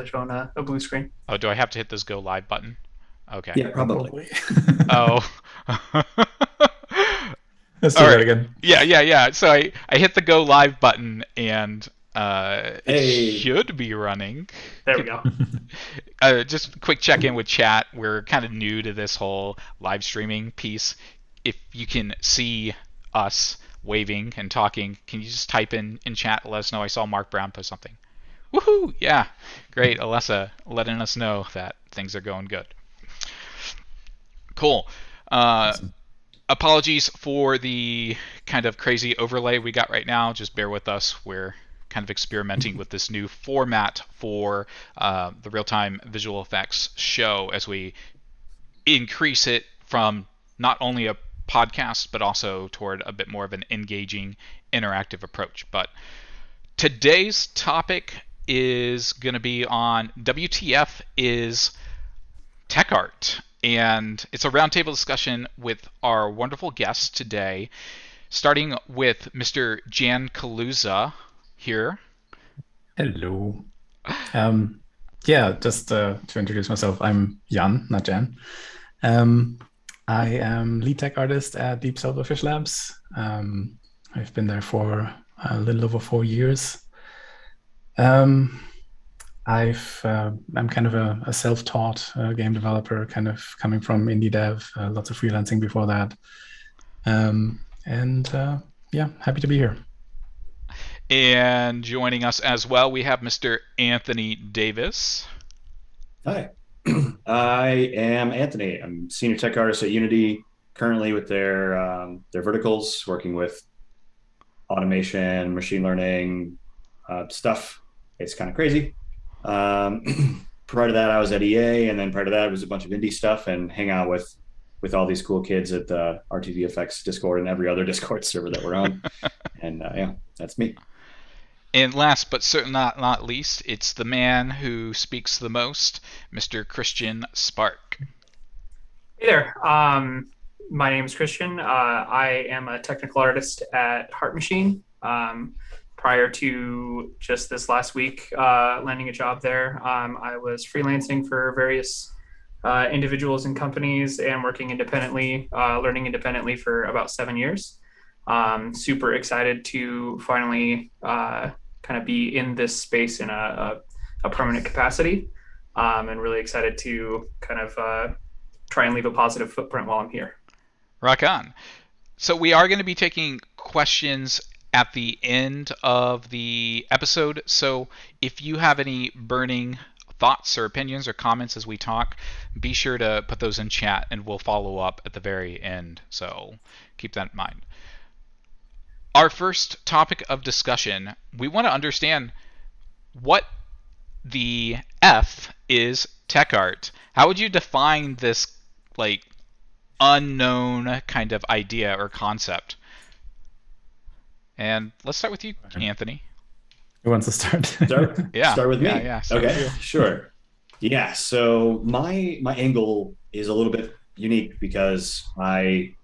showing a blue screen. Oh, do I have to hit this go live button? Okay. Yeah, probably. Probably. Oh. Let's All do that right. again. Yeah. So I hit the go live button and it Hey, should be running. There we go. Just a quick check in with chat. We're kind of new to this whole live streaming piece. If you can see us waving and talking, can you just type in chat? Let us know. I saw Mark Brown post something. Woohoo! Yeah, great. Alessa letting us know that things are going good. Cool. Uh, Awesome. Apologies for the kind of crazy overlay we got right now. Just bear with us. We're kind of experimenting with this new format for the real-time visual effects show as we increase it from not only a podcast but also toward a bit more of an engaging, interactive approach. But today's topic is going to be on WTF is tech art. And it's a roundtable discussion with our wonderful guests today, starting with Mr. Jan Kaluza here. Hello. Um, yeah, just to introduce myself, I'm Jan, not Jan. Um, I am lead tech artist at Deep Silverfish Labs. I've been there for a little over 4 years. Um, I'm kind of a self-taught game developer, kind of coming from indie dev, lots of freelancing before that. And yeah, happy to be here. And joining us as well, we have Mr. Anthony Davis. hi. I am Anthony. I'm senior tech artist at Unity, currently with their verticals, working with automation, machine learning stuff. It's kind of crazy. Prior to that, I was at EA, and then prior to that, it was a bunch of indie stuff and hang out with all these cool kids at the RTVFX Discord and every other Discord server that we're on. And yeah, that's me. And last but certainly not least, it's the man who speaks the most, Mr. Christian Spark. Hey there. My name is Christian. I am a technical artist at Heart Machine. Prior to just this last week landing a job there, I was freelancing for various individuals and companies and working independently, learning independently for about 7 years. Super excited to finally kind of be in this space in a permanent capacity, and really excited to kind of try and leave a positive footprint while I'm here. Rock on. So we are going to be taking questions at the end of the episode. So if you have any burning thoughts or opinions or comments as we talk, be sure to put those in chat and we'll follow up at the very end. So keep that in mind. Our first topic of discussion, we want to understand what the F is tech art. How would you define this like unknown kind of idea or concept? And let's start with you, Anthony. Who wants to start? Yeah. Start with me. Yeah. Okay, sure. Yeah. So my angle is a little bit unique because I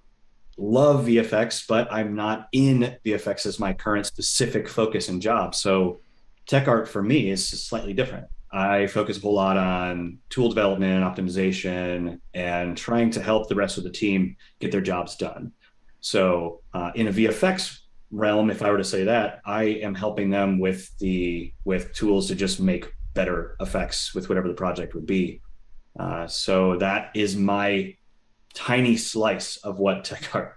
love VFX, but I'm not in VFX as my current specific focus and job. So tech art for me is slightly different. I focus a whole lot on tool development, optimization, and trying to help the rest of the team get their jobs done. So in a VFX realm, if I were to say that, I am helping them with tools to just make better effects with whatever the project would be. So that is my tiny slice of what tech art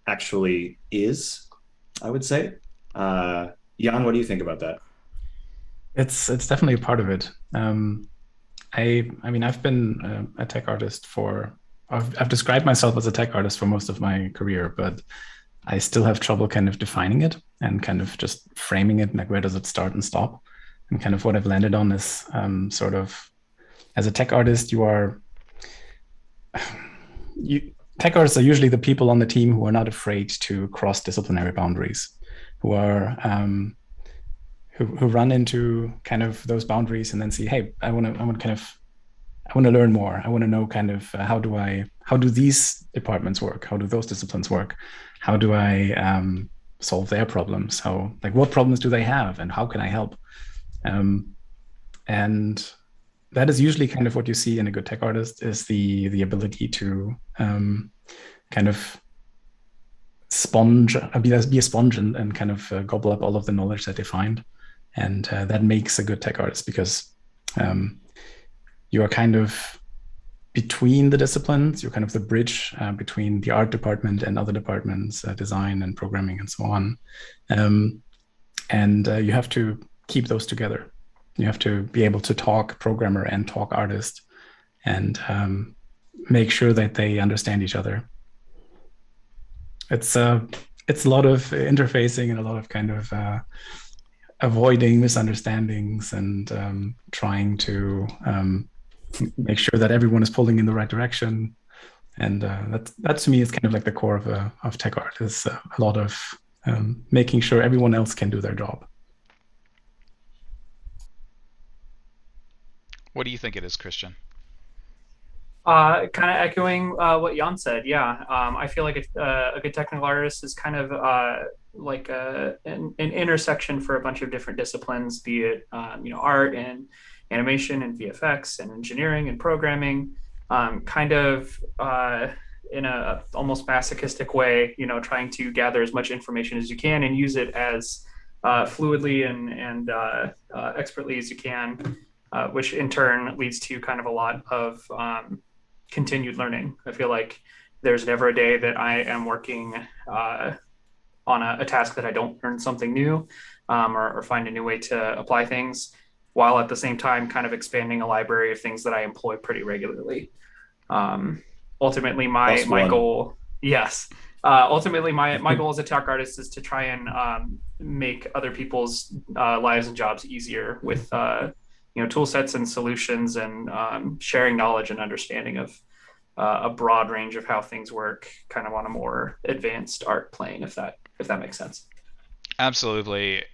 actually is, I would say. Jan, what do you think about that? It's definitely a part of it. I mean, I've been a tech artist for. I've described myself as a tech artist for most of my career, but I still have trouble kind of defining it and kind of just framing it. Like, where does it start and stop? And kind of what I've landed on is sort of, as a tech artist, tech artists are usually the people on the team who are not afraid to cross disciplinary boundaries, who are who run into kind of those boundaries and then see, hey, I want to learn more. I want to know kind of how do these departments work? How do those disciplines work? How do I solve their problems? What problems do they have, and how can I help? And that is usually kind of what you see in a good tech artist, is the ability to kind of be a sponge and kind of gobble up all of the knowledge that they find. And that makes a good tech artist, because you are kind of between the disciplines. You're kind of the bridge between the art department and other departments, design and programming and so on. And you have to keep those together. You have to be able to talk programmer and talk artist, and make sure that they understand each other. It's a lot of interfacing and a lot of kind of avoiding misunderstandings and trying to make sure that everyone is pulling in the right direction. And that to me is kind of like the core of tech art, is a lot of making sure everyone else can do their job. What do you think it is, Christian? Kind of echoing what Jan said. Yeah, I feel like a good technical artist is kind of like an intersection for a bunch of different disciplines, be it art and animation and VFX and engineering and programming. Kind of in a almost masochistic way, trying to gather as much information as you can and use it as fluidly and expertly as you can, which in turn leads to kind of a lot of continued learning. I feel like there's never a day that I am working on a task that I don't learn something new, or find a new way to apply things, while at the same time kind of expanding a library of things that I employ pretty regularly. Ultimately, my goal, yes. Ultimately, my goal as a tech artist is to try and make other people's lives and jobs easier with tool sets and solutions, and sharing knowledge and understanding of a broad range of how things work, kind of on a more advanced art plane, if that makes sense. Absolutely.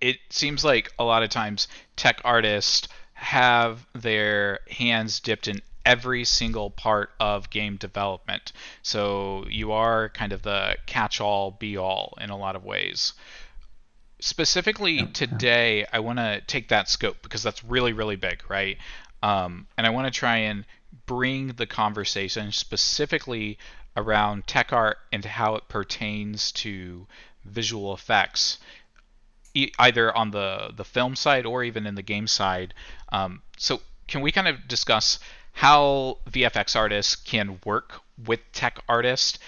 It seems like a lot of times tech artists have their hands dipped in every single part of game development. So you are kind of the catch-all, be-all in a lot of ways. Specifically today, I want to take that scope because that's really, really big, right? And I want to try and bring the conversation specifically around tech art and how it pertains to visual effects, either on the film side or even in the game side. So can we kind of discuss how VFX artists can work with tech artists?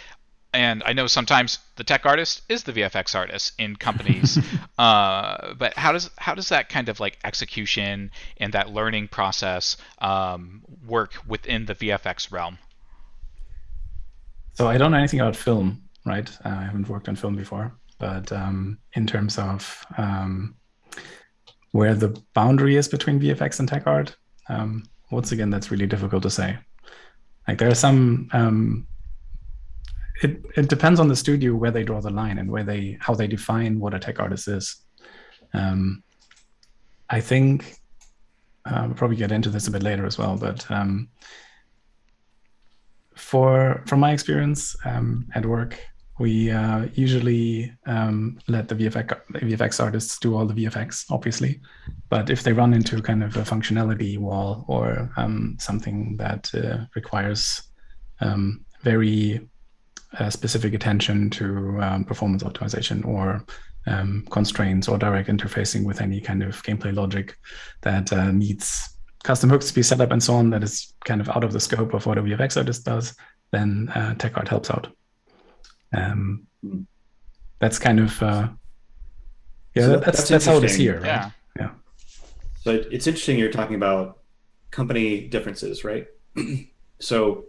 And I know sometimes the tech artist is the VFX artist in companies, but how does that kind of like execution and that learning process work within the VFX realm? So I don't know anything about film, right? I haven't worked on film before, but in terms of where the boundary is between VFX and tech art, once again, that's really difficult to say. Like there are some. It depends on the studio where they draw the line and how they define what a tech artist is. I think we'll probably get into this a bit later as well, but from my experience at work, we usually let the VFX artists do all the VFX, obviously. But if they run into kind of a functionality wall or something that requires very specific attention to performance optimization or constraints or direct interfacing with any kind of gameplay logic that needs custom hooks to be set up and so on, that is kind of out of the scope of what a VFX artist does, then tech art helps out. That's kind of that's how it is here, right? Yeah. So it's interesting you're talking about company differences, right? So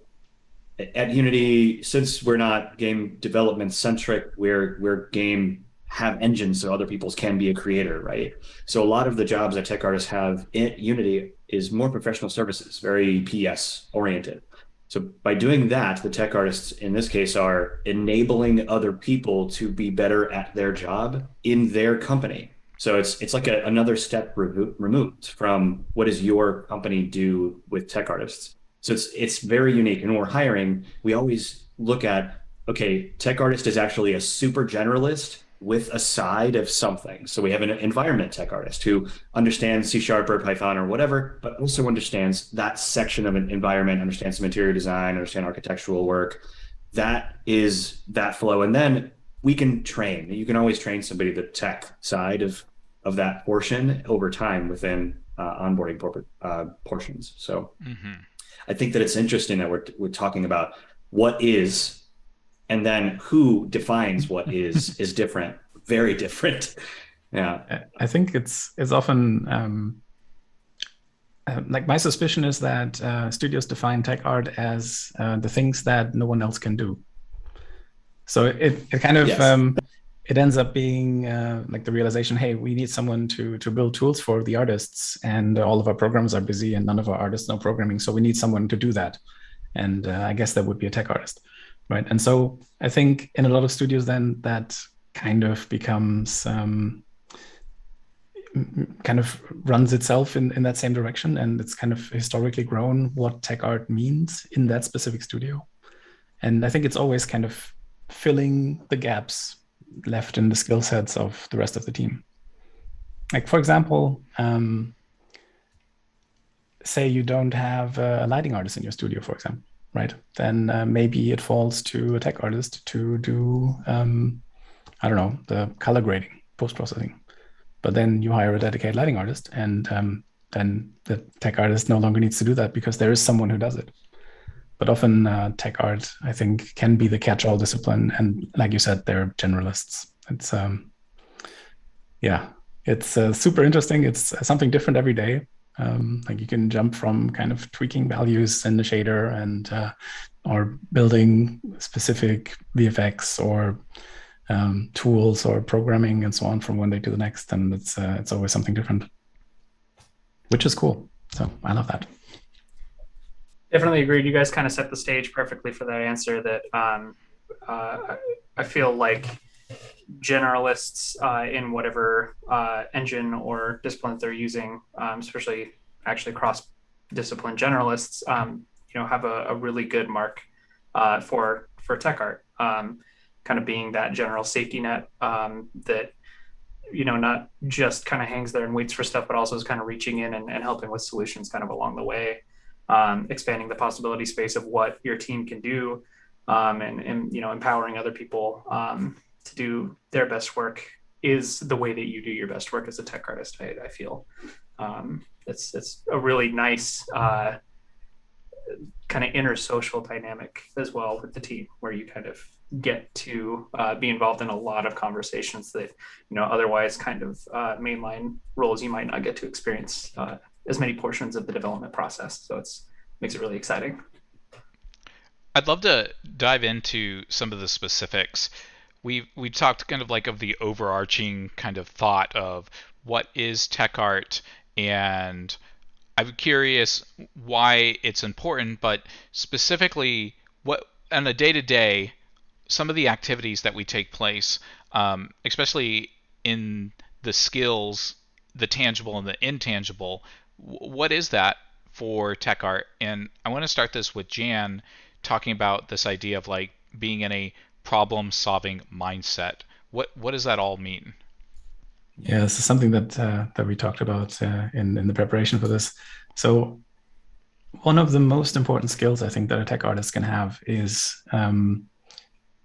at Unity, since we're not game development centric, we're game have engines, so other people's can be a creator, right? So a lot of the jobs that tech artists have in Unity is more professional services, very PS oriented. So by doing that, the tech artists in this case are enabling other people to be better at their job in their company. So it's like another step removed from what does your company do with tech artists. So it's very unique. And when we're hiring, we always look at, okay, tech artist is actually a super generalist with a side of something. So we have an environment tech artist who understands C# or Python or whatever, but also understands that section of an environment, understands some interior design, understand architectural work. That is that flow. And then we can train. You can always train somebody the tech side of that portion over time within onboarding portions. So I think that it's interesting that we're talking about what is, and then who defines what is different, very different. Yeah, I think it's often like, my suspicion is that studios define tech art as the things that no one else can do. So it kind of Yes. It ends up being like the realization, hey, we need someone to build tools for the artists, and all of our programs are busy, and none of our artists know programming, so we need someone to do that. And I guess that would be a tech artist, right? And so I think in a lot of studios, then that kind of becomes kind of runs itself in that same direction, and it's kind of historically grown what tech art means in that specific studio. And I think it's always kind of filling the gaps left in the skill sets of the rest of the team. Like, for example, say you don't have a lighting artist in your studio, for example, right? Then maybe it falls to a tech artist to do, I don't know, the color grading, post-processing. But then you hire a dedicated lighting artist, and then the tech artist no longer needs to do that because there is someone who does it. But often tech art, I think, can be the catch-all discipline. And like you said, they're generalists. It's, yeah, it's super interesting. It's something different every day. Like, you can jump from kind of tweaking values in the shader and or building specific VFX or tools or programming and so on from one day to the next. And it's always something different, which is cool. So I love that. Definitely agreed. You guys kind of set the stage perfectly for that answer. That I feel like generalists in whatever engine or discipline they're using, especially actually cross-discipline generalists, have a really good mark for tech art, kind of being that general safety net that not just kind of hangs there and waits for stuff, but also is kind of reaching in and helping with solutions kind of along the way. Expanding the possibility space of what your team can do, and empowering other people to do their best work is the way that you do your best work as a tech artist. I feel it's a really nice kind of inner social dynamic as well with the team, where you kind of get to be involved in a lot of conversations that otherwise kind of mainline roles you might not get to experience as many portions of the development process. So makes it really exciting. I'd love to dive into some of the specifics. We've talked kind of like of the overarching kind of thought of what is tech art, and I'm curious why it's important, but specifically what on a day-to-day, some of the activities that we take place, especially in the skills, the tangible and the intangible. What is that for tech art? And I want to start this with Jan talking about this idea of like being in a problem-solving mindset. What does that all mean? Yeah, this is something that we talked about in the preparation for this. So one of the most important skills I think that a tech artist can have is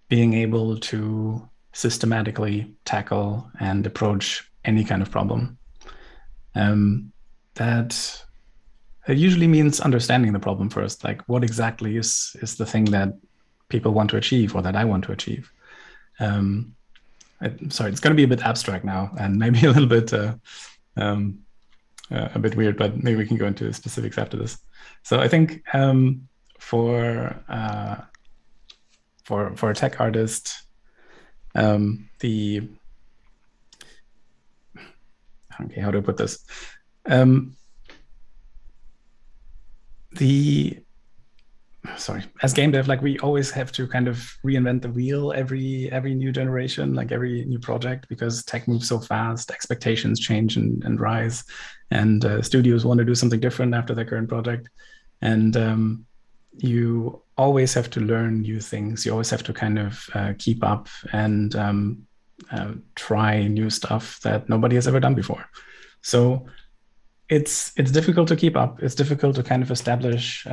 being able to systematically tackle and approach any kind of problem. That it usually means understanding the problem first, like what exactly is the thing that people want to achieve or that I want to achieve. Sorry, it's going to be a bit abstract now and maybe a little bit a bit weird, but maybe we can go into specifics after this. So I think for a tech artist, okay, how do I put this? As game dev, like we always have to kind of reinvent the wheel every new generation, like every new project, because tech moves so fast, expectations change and rise, and studios want to do something different after their current project. And you always have to learn new things. You always have to kind of keep up and try new stuff that nobody has ever done before. So it's difficult to keep up. It's difficult to kind of establish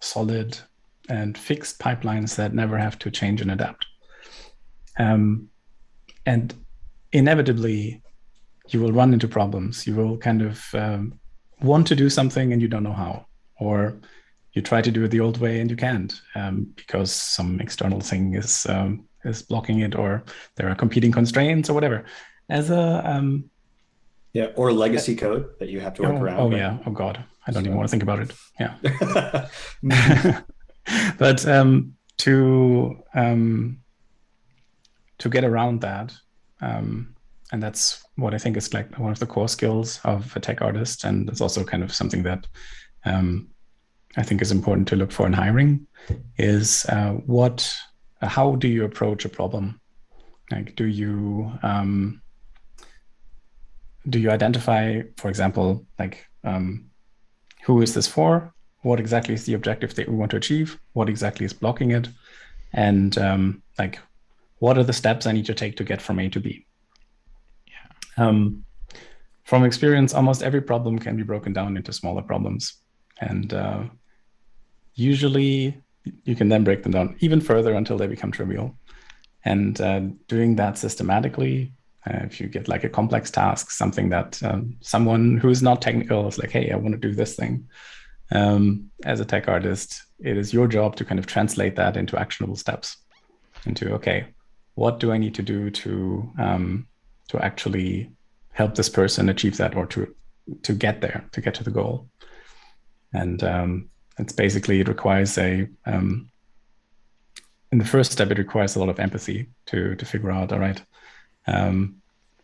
solid and fixed pipelines that never have to change and adapt. And inevitably, you will run into problems. You will kind of want to do something and you don't know how, or you try to do it the old way and you can't because some external thing is blocking it, or there are competing constraints or whatever. As a or legacy code that you have to work around. Oh, right? Yeah. Oh God, I don't even want to think about it. Yeah. But to get around that, and that's what I think is like one of the core skills of a tech artist, and it's also kind of something that I think is important to look for in hiring, is how do you approach a problem? Like, do you identify, for example, like who is this for? What exactly is the objective that we want to achieve? What exactly is blocking it? And like, what are the steps I need to take to get from A to B? From experience, almost every problem can be broken down into smaller problems. And usually you can then break them down even further until they become trivial. And doing that systematically, if you get like a complex task, something that someone who's not technical is like, hey, I want to do this thing. As a tech artist, it is your job to kind of translate that into actionable steps, into, okay, what do I need to do to actually help this person achieve that, or to get there, to get to the goal. And it's basically, it requires in the first step, it requires a lot of empathy to figure out, all right,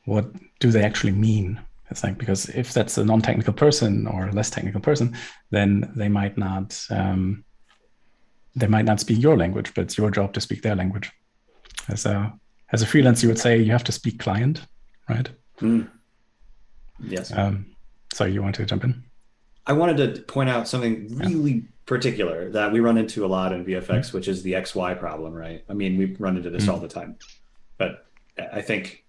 what do they actually mean? It's like, because if that's a non-technical person or a less technical person, then they might not speak your language, but it's your job to speak their language. As a freelance, you would say you have to speak client, right? Mm. Yes. Sorry, you wanted to jump in? I wanted to point out something really particular that we run into a lot in VFX, which is the XY problem, right? I mean, we run into this all the time, but I think,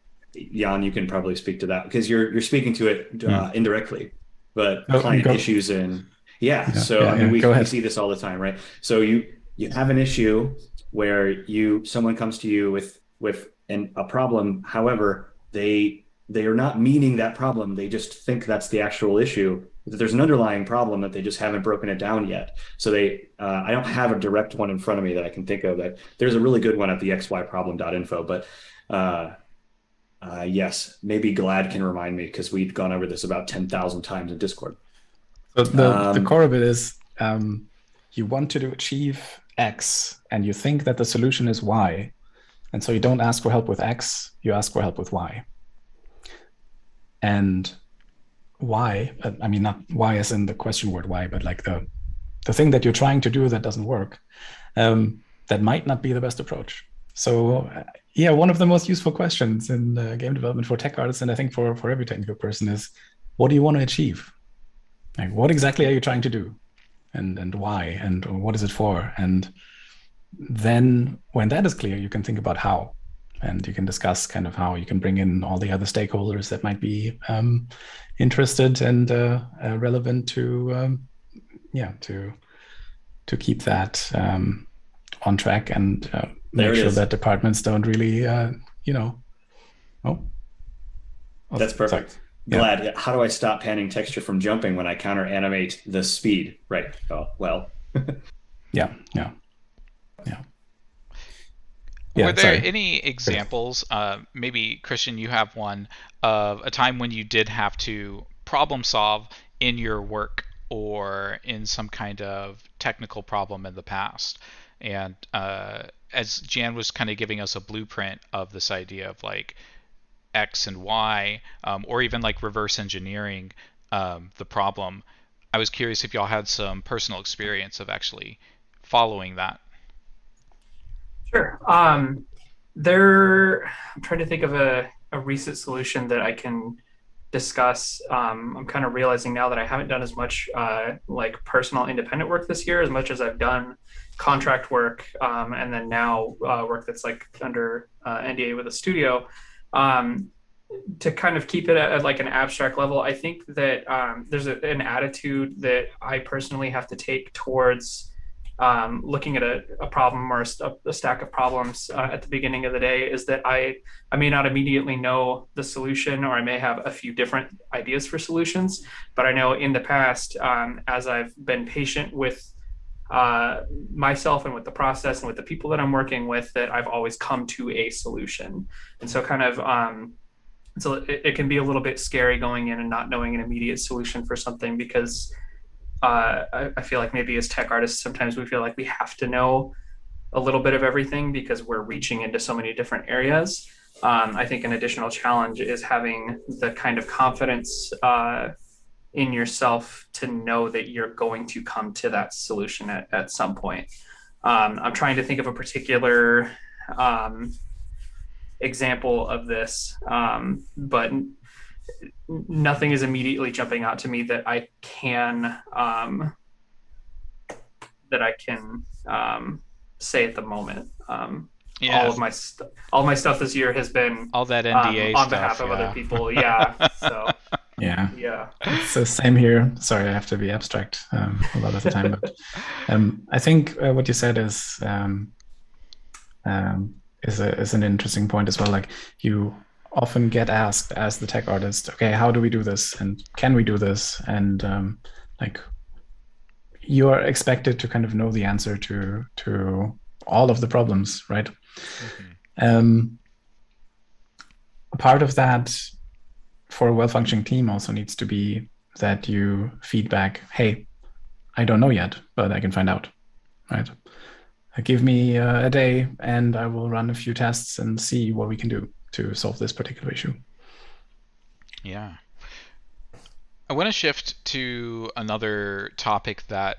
Jan, you can probably speak to that because you're speaking to it indirectly, but client issues and I mean, we see this all the time, right? So you have an issue where someone comes to you with a problem. However, they are not meaning that problem. They just think that's the actual issue. That there's an underlying problem that they just haven't broken it down yet. So I don't have a direct one in front of me that I can think of. That there's a really good one at the xyproblem.info, but yes, maybe Glad can remind me because we've gone over this about 10,000 times in Discord. So the core of it is you want to achieve X and you think that the solution is Y. And so you don't ask for help with X, you ask for help with Y. And why, I mean, not why as in the question word why, but like the thing that you're trying to do that doesn't work, that might not be the best approach. So one of the most useful questions in game development for tech artists, and I think for every technical person, is what do you want to achieve? Like, what exactly are you trying to do? And why? And what is it for? And then when that is clear, you can think about how. And you can discuss kind of how you can bring in all the other stakeholders that might be interested and relevant to keep that on track and make sure that departments don't really, That's perfect. Sorry. Glad. Yeah. How do I stop panning texture from jumping when I counter animate the speed? Right. Oh, well. Yeah. Were there any examples, maybe Christian, you have one, of a time when you did have to problem solve in your work or in some kind of technical problem in the past? And as Jan was kind of giving us a blueprint of this idea of like X and Y, or even like reverse engineering the problem, I was curious if y'all had some personal experience of actually following that. Sure. I'm trying to think of a recent solution that I can discuss. I'm kind of realizing now that I haven't done as much like personal independent work this year as much as I've done contract work, and then now work that's like under NDA with a studio. To kind of keep it at like an abstract level, I think that there's an attitude that I personally have to take towards looking at a problem or a stack of problems at the beginning of the day is that I may not immediately know the solution, or I may have a few different ideas for solutions, but I know in the past, as I've been patient with myself and with the process and with the people that I'm working with, that I've always come to a solution. And so kind of so it can be a little bit scary going in and not knowing an immediate solution for something, because I feel like maybe as tech artists, sometimes we feel like we have to know a little bit of everything because we're reaching into so many different areas. I think an additional challenge is having the kind of confidence in yourself to know that you're going to come to that solution at some point. I'm trying to think of a particular example of this, but nothing is immediately jumping out to me that I can say at the moment. Yeah. All of my stuff this year has been all that NDA on stuff, behalf of other people. Yeah. So Yeah. yeah. It's the same here. Sorry, I have to be abstract a lot of the time, but I think what you said is an interesting point as well. Like, you often get asked as the tech artist, okay, how do we do this, and can we do this, and like, you are expected to kind of know the answer to all of the problems, right? A part of that for a well-functioning team also needs to be that you feedback, hey, I don't know yet, but I can find out, right? Give me a day and I will run a few tests and see what we can do to solve this particular issue. Yeah. I want to shift to another topic that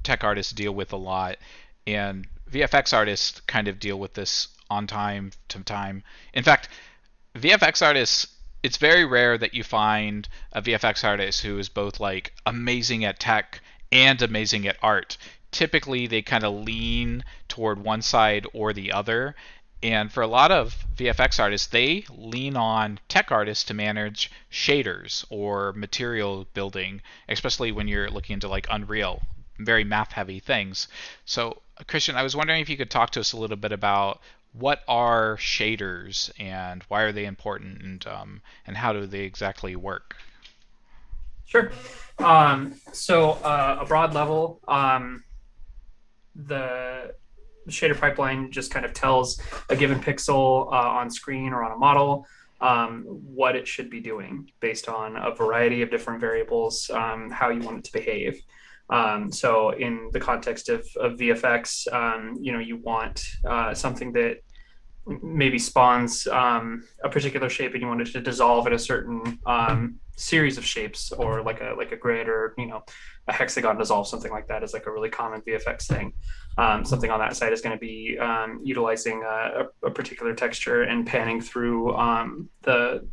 tech artists deal with a lot, and VFX artists kind of deal with this on time to time. In fact, VFX artists, it's very rare that you find a VFX artist who is both like amazing at tech and amazing at art. Typically, they kind of lean toward one side or the other. And for a lot of VFX artists, they lean on tech artists to manage shaders or material building, especially when you're looking into like Unreal, very math-heavy things. So, Christian, I was wondering if you could talk to us a little bit about what are shaders and why are they important, and how do they exactly work? Sure. So a broad level, the shader pipeline just kind of tells a given pixel on screen or on a model what it should be doing based on a variety of different variables, how you want it to behave. So in the context of VFX, you want something that maybe spawns a particular shape and you want it to dissolve in a certain series of shapes, or like a grid, or a hexagon dissolve, something like that is like a really common VFX thing. Something on that side is going to be utilizing a particular texture and panning through the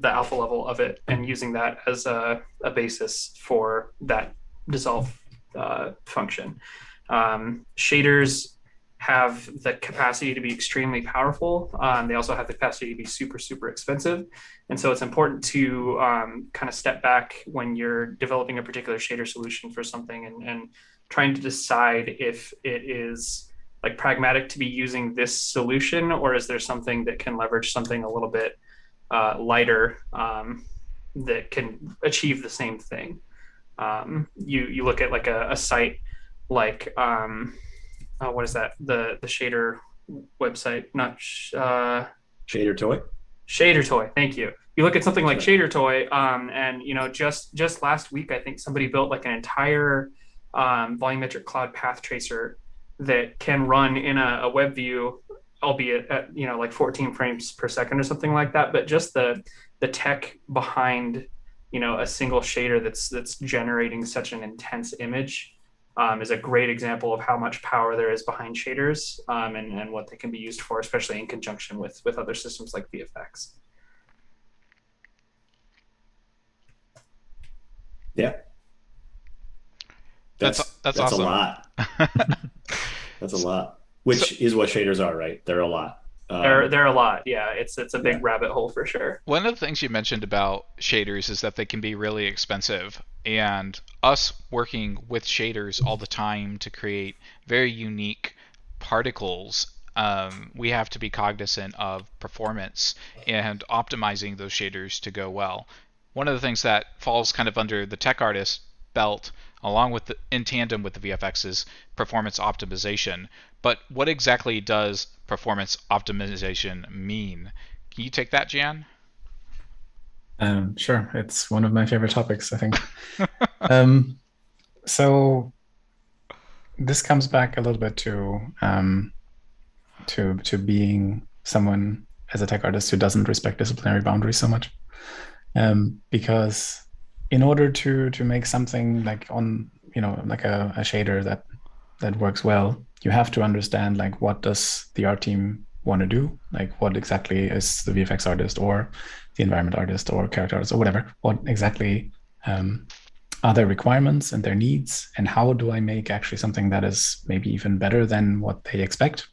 alpha level of it and using that as a basis for that dissolve function. Shaders have the capacity to be extremely powerful. They also have the capacity to be super, super expensive. And so it's important to kind of step back when you're developing a particular shader solution for something and trying to decide if it is like pragmatic to be using this solution, or is there something that can leverage something a little bit lighter that can achieve the same thing. You look at like a site like what is that? The shader website, not Shader Toy. Shader Toy. Thank you. You look at something like Shader Toy, and just last week, I think somebody built like an entire volumetric cloud path tracer that can run in a web view, albeit at like 14 frames per second or something like that. But just the tech behind a single shader that's generating such an intense image is a great example of how much power there is behind shaders, and what they can be used for, especially in conjunction with other systems like VFX. Yeah. That's awesome. a lot. That's a lot. Which is what shaders are, right? They're a lot. They're a lot. Yeah, it's a Yeah. big rabbit hole for sure. One of the things you mentioned about shaders is that they can be really expensive. And us working with shaders all the time to create very unique particles, we have to be cognizant of performance and optimizing those shaders to go well. One of the things that falls kind of under the tech artist belt, along with in tandem with the VFX, is performance optimization. But what exactly does performance optimization mean? Can you take that, Jan? Sure, it's one of my favorite topics, I think. Um, so this comes back a little bit to being someone as a tech artist who doesn't respect disciplinary boundaries so much. Because in order to make something like on, like a shader that works well, you have to understand like what does the art team want to do, like what exactly is the VFX artist or the environment artist or character artist or whatever, what exactly are their requirements and their needs, and how do I make actually something that is maybe even better than what they expect.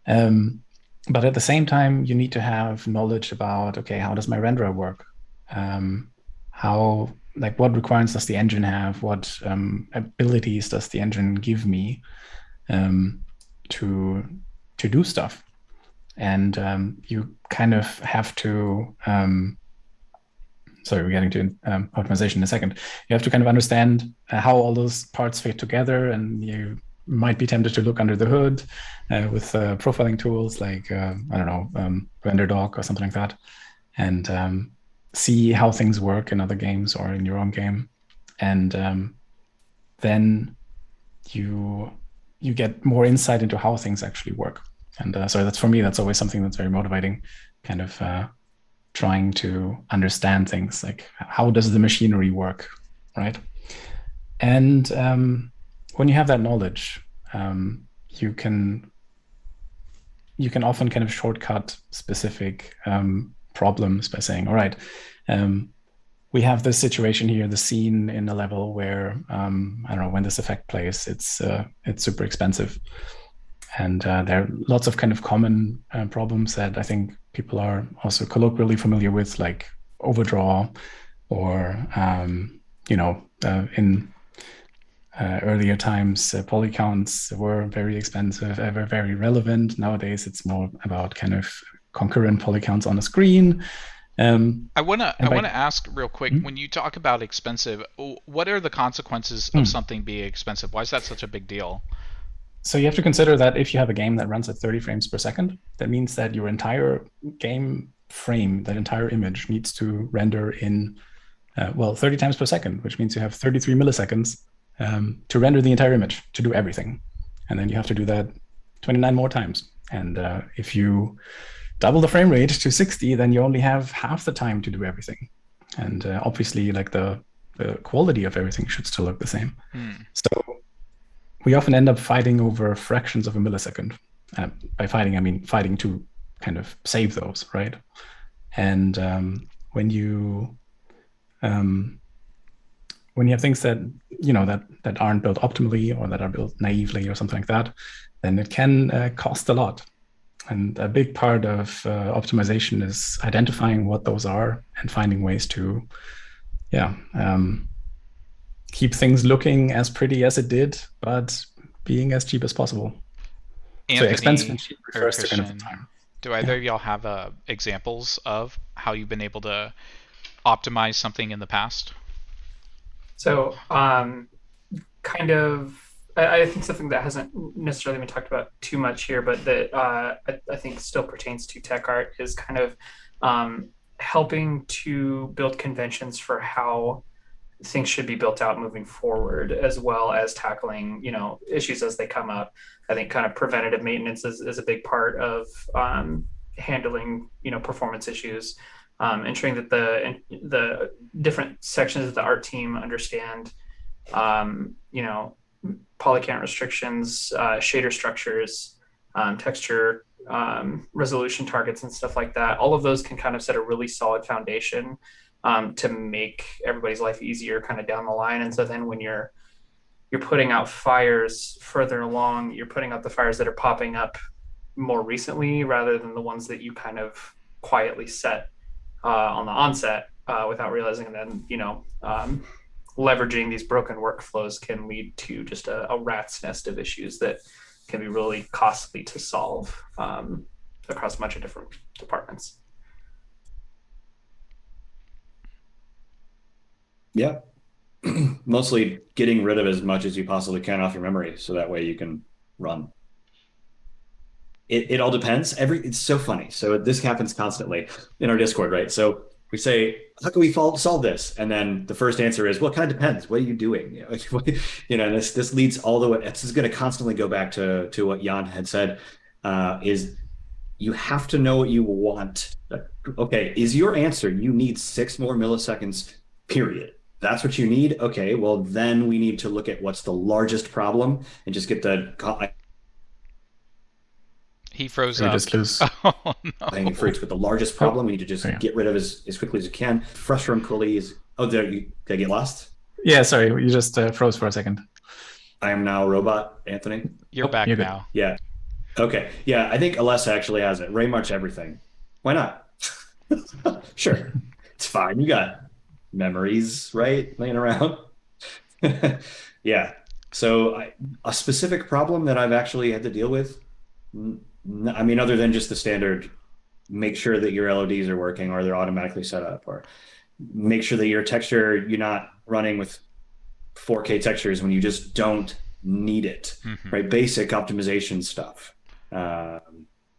But at the same time, you need to have knowledge about, okay, how does my renderer work? How, like, what requirements does the engine have? What abilities does the engine give me to do stuff? And you kind of have to, sorry, we're getting to optimization in a second. You have to kind of understand how all those parts fit together, and you might be tempted to look under the hood with profiling tools like, I don't know, RenderDoc or something like that, and see how things work in other games or in your own game. And then you get more insight into how things actually work. And so that's, for me, that's always something that's very motivating, kind of trying to understand things like how does the machinery work, right? And when you have that knowledge, you can often kind of shortcut specific problems by saying, all right, we have this situation here, the scene in a level where I don't know, when this effect plays, it's super expensive. And there are lots of kind of common problems that I think people are also colloquially familiar with, like overdraw, or in earlier times, poly counts were very expensive, ever very relevant. Nowadays, it's more about kind of concurrent poly counts on the screen. I wanna ask real quick, Mhm. when you talk about expensive, what are the consequences of something being expensive? Why is that such a big deal? So you have to consider that if you have a game that runs at 30 frames per second, that means that your entire game frame, that entire image, needs to render in 30 times per second, which means you have 33 milliseconds to render the entire image, to do everything. And then you have to do that 29 more times. And if you double the frame rate to 60, then you only have half the time to do everything. And obviously, like the quality of everything should still look the same. So we often end up fighting over fractions of a millisecond. By fighting, I mean fighting to kind of save those, right? And when you have things that that aren't built optimally, or that are built naively or something like that, then it can cost a lot. And a big part of optimization is identifying what those are and finding ways to, keep things looking as pretty as it did, but being as cheap as possible. So expensive and Anthony cheap or refers to kind of the Christian, time. do either Yeah. of y'all have examples of how you've been able to optimize something in the past? So, kind of, I think something that hasn't necessarily been talked about too much here, but that I think still pertains to tech art, is kind of helping to build conventions for how things should be built out moving forward, as well as tackling, issues as they come up. I think kind of preventative maintenance is a big part of handling, performance issues, ensuring that the different sections of the art team understand, um, you know, polycount restrictions, shader structures, texture, resolution targets, and stuff like that. All of those can kind of set a really solid foundation to make everybody's life easier kind of down the line. And so then when you're putting out fires further along, you're putting out the fires that are popping up more recently rather than the ones that you kind of quietly set on the onset without realizing. And then, leveraging these broken workflows can lead to just a rat's nest of issues that can be really costly to solve across a bunch of different departments. Yeah. Mostly getting rid of as much as you possibly can off your memory, so that way you can run. It all depends. It's so funny. So this happens constantly in our Discord, right? So we say, how can we solve this? And then the first answer is, well, it kind of depends. What are you doing? This leads all the way. This is going to constantly go back to what Jan had said, is you have to know what you want. Okay, is your answer you need 6 more milliseconds, period? That's what you need? Okay, well, then we need to look at what's the largest problem and just get He froze We up. just lose. Oh, no. hanging fruits with the largest problem. We need to just get rid of as quickly as you can. Frustrum cooley is. Oh, did I get lost? Yeah, sorry, you just froze for a second. I am now a robot, Anthony. You're back you're good. now. Yeah. Okay. Yeah, I think Alessa actually has it. Pretty much everything. Why not? Sure. It's fine. You got memories, right? Laying around. Yeah. So a specific problem that I've actually had to deal with, I mean, other than just the standard, make sure that your LODs are working or they're automatically set up, or make sure that your texture, you're not running with 4K textures when you just don't need it, right? Basic optimization stuff.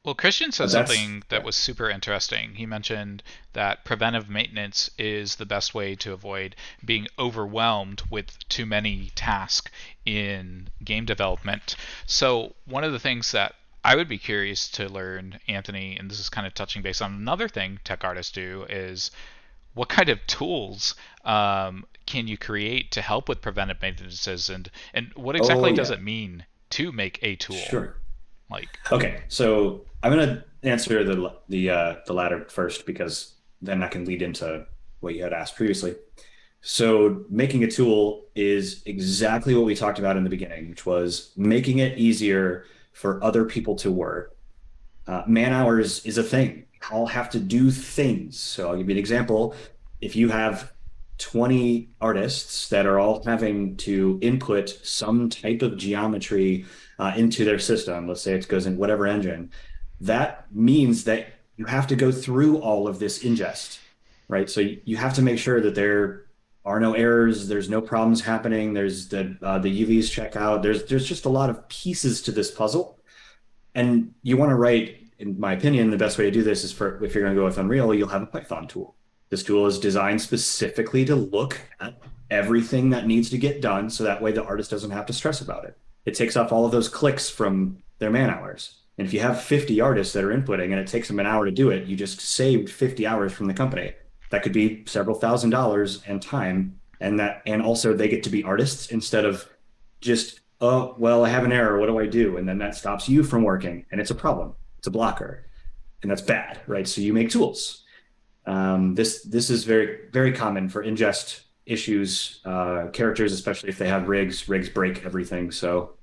Well, Christian said something that was super interesting. He mentioned that preventive maintenance is the best way to avoid being overwhelmed with too many tasks in game development. So one of the things that I would be curious to learn, Anthony, and this is kind of touching base on another thing tech artists do, is what kind of tools can you create to help with preventive maintenance, and what exactly does it mean to make a tool? Sure. Like, okay, so I'm going to answer the latter first, because then that can lead into what you had asked previously. So making a tool is exactly what we talked about in the beginning, which was making it easier for other people to work. Man hours is a thing. All have to do things. So I'll give you an example. If you have 20 artists that are all having to input some type of geometry into their system, let's say it goes in whatever engine, that means that you have to go through all of this ingest, right? So you have to make sure that there are no errors, there's no problems happening, there's the UVs check out, there's just a lot of pieces to this puzzle. And you want to write, in my opinion, the best way to do this is if you're going to go with Unreal, you'll have a Python tool. This tool is designed specifically to look at everything that needs to get done, so that way the artist doesn't have to stress about it. It takes off all of those clicks from their man hours. And if you have 50 artists that are inputting and it takes them an hour to do it, you just saved 50 hours from the company. That could be several $1,000s and time, and also they get to be artists instead of just, oh, well, I have an error, what do I do? And then that stops you from working, and it's a problem. It's a blocker, and that's bad, right? So you make tools. This is very, very common for ingest issues, characters, especially if they have rigs break everything. So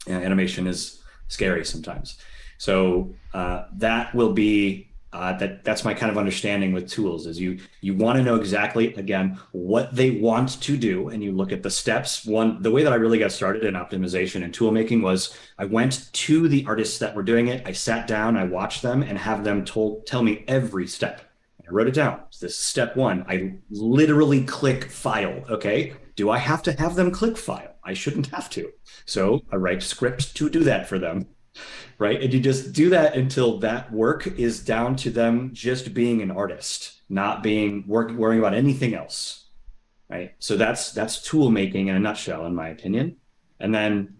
animation is scary sometimes. So that will be that's my kind of understanding with tools, is you want to know exactly, again, what they want to do, and you look at the steps. The way that I really got started in optimization and tool making was I went to the artists that were doing it. I sat down, I watched them, and have them tell me every step. I wrote it down. This is step 1. I literally click file. Okay. Do I have to have them click file? I shouldn't have to. So I write script to do that for them. Right. And you just do that until that work is down to them just being an artist, not worrying about anything else. Right. So that's tool making in a nutshell, in my opinion. And then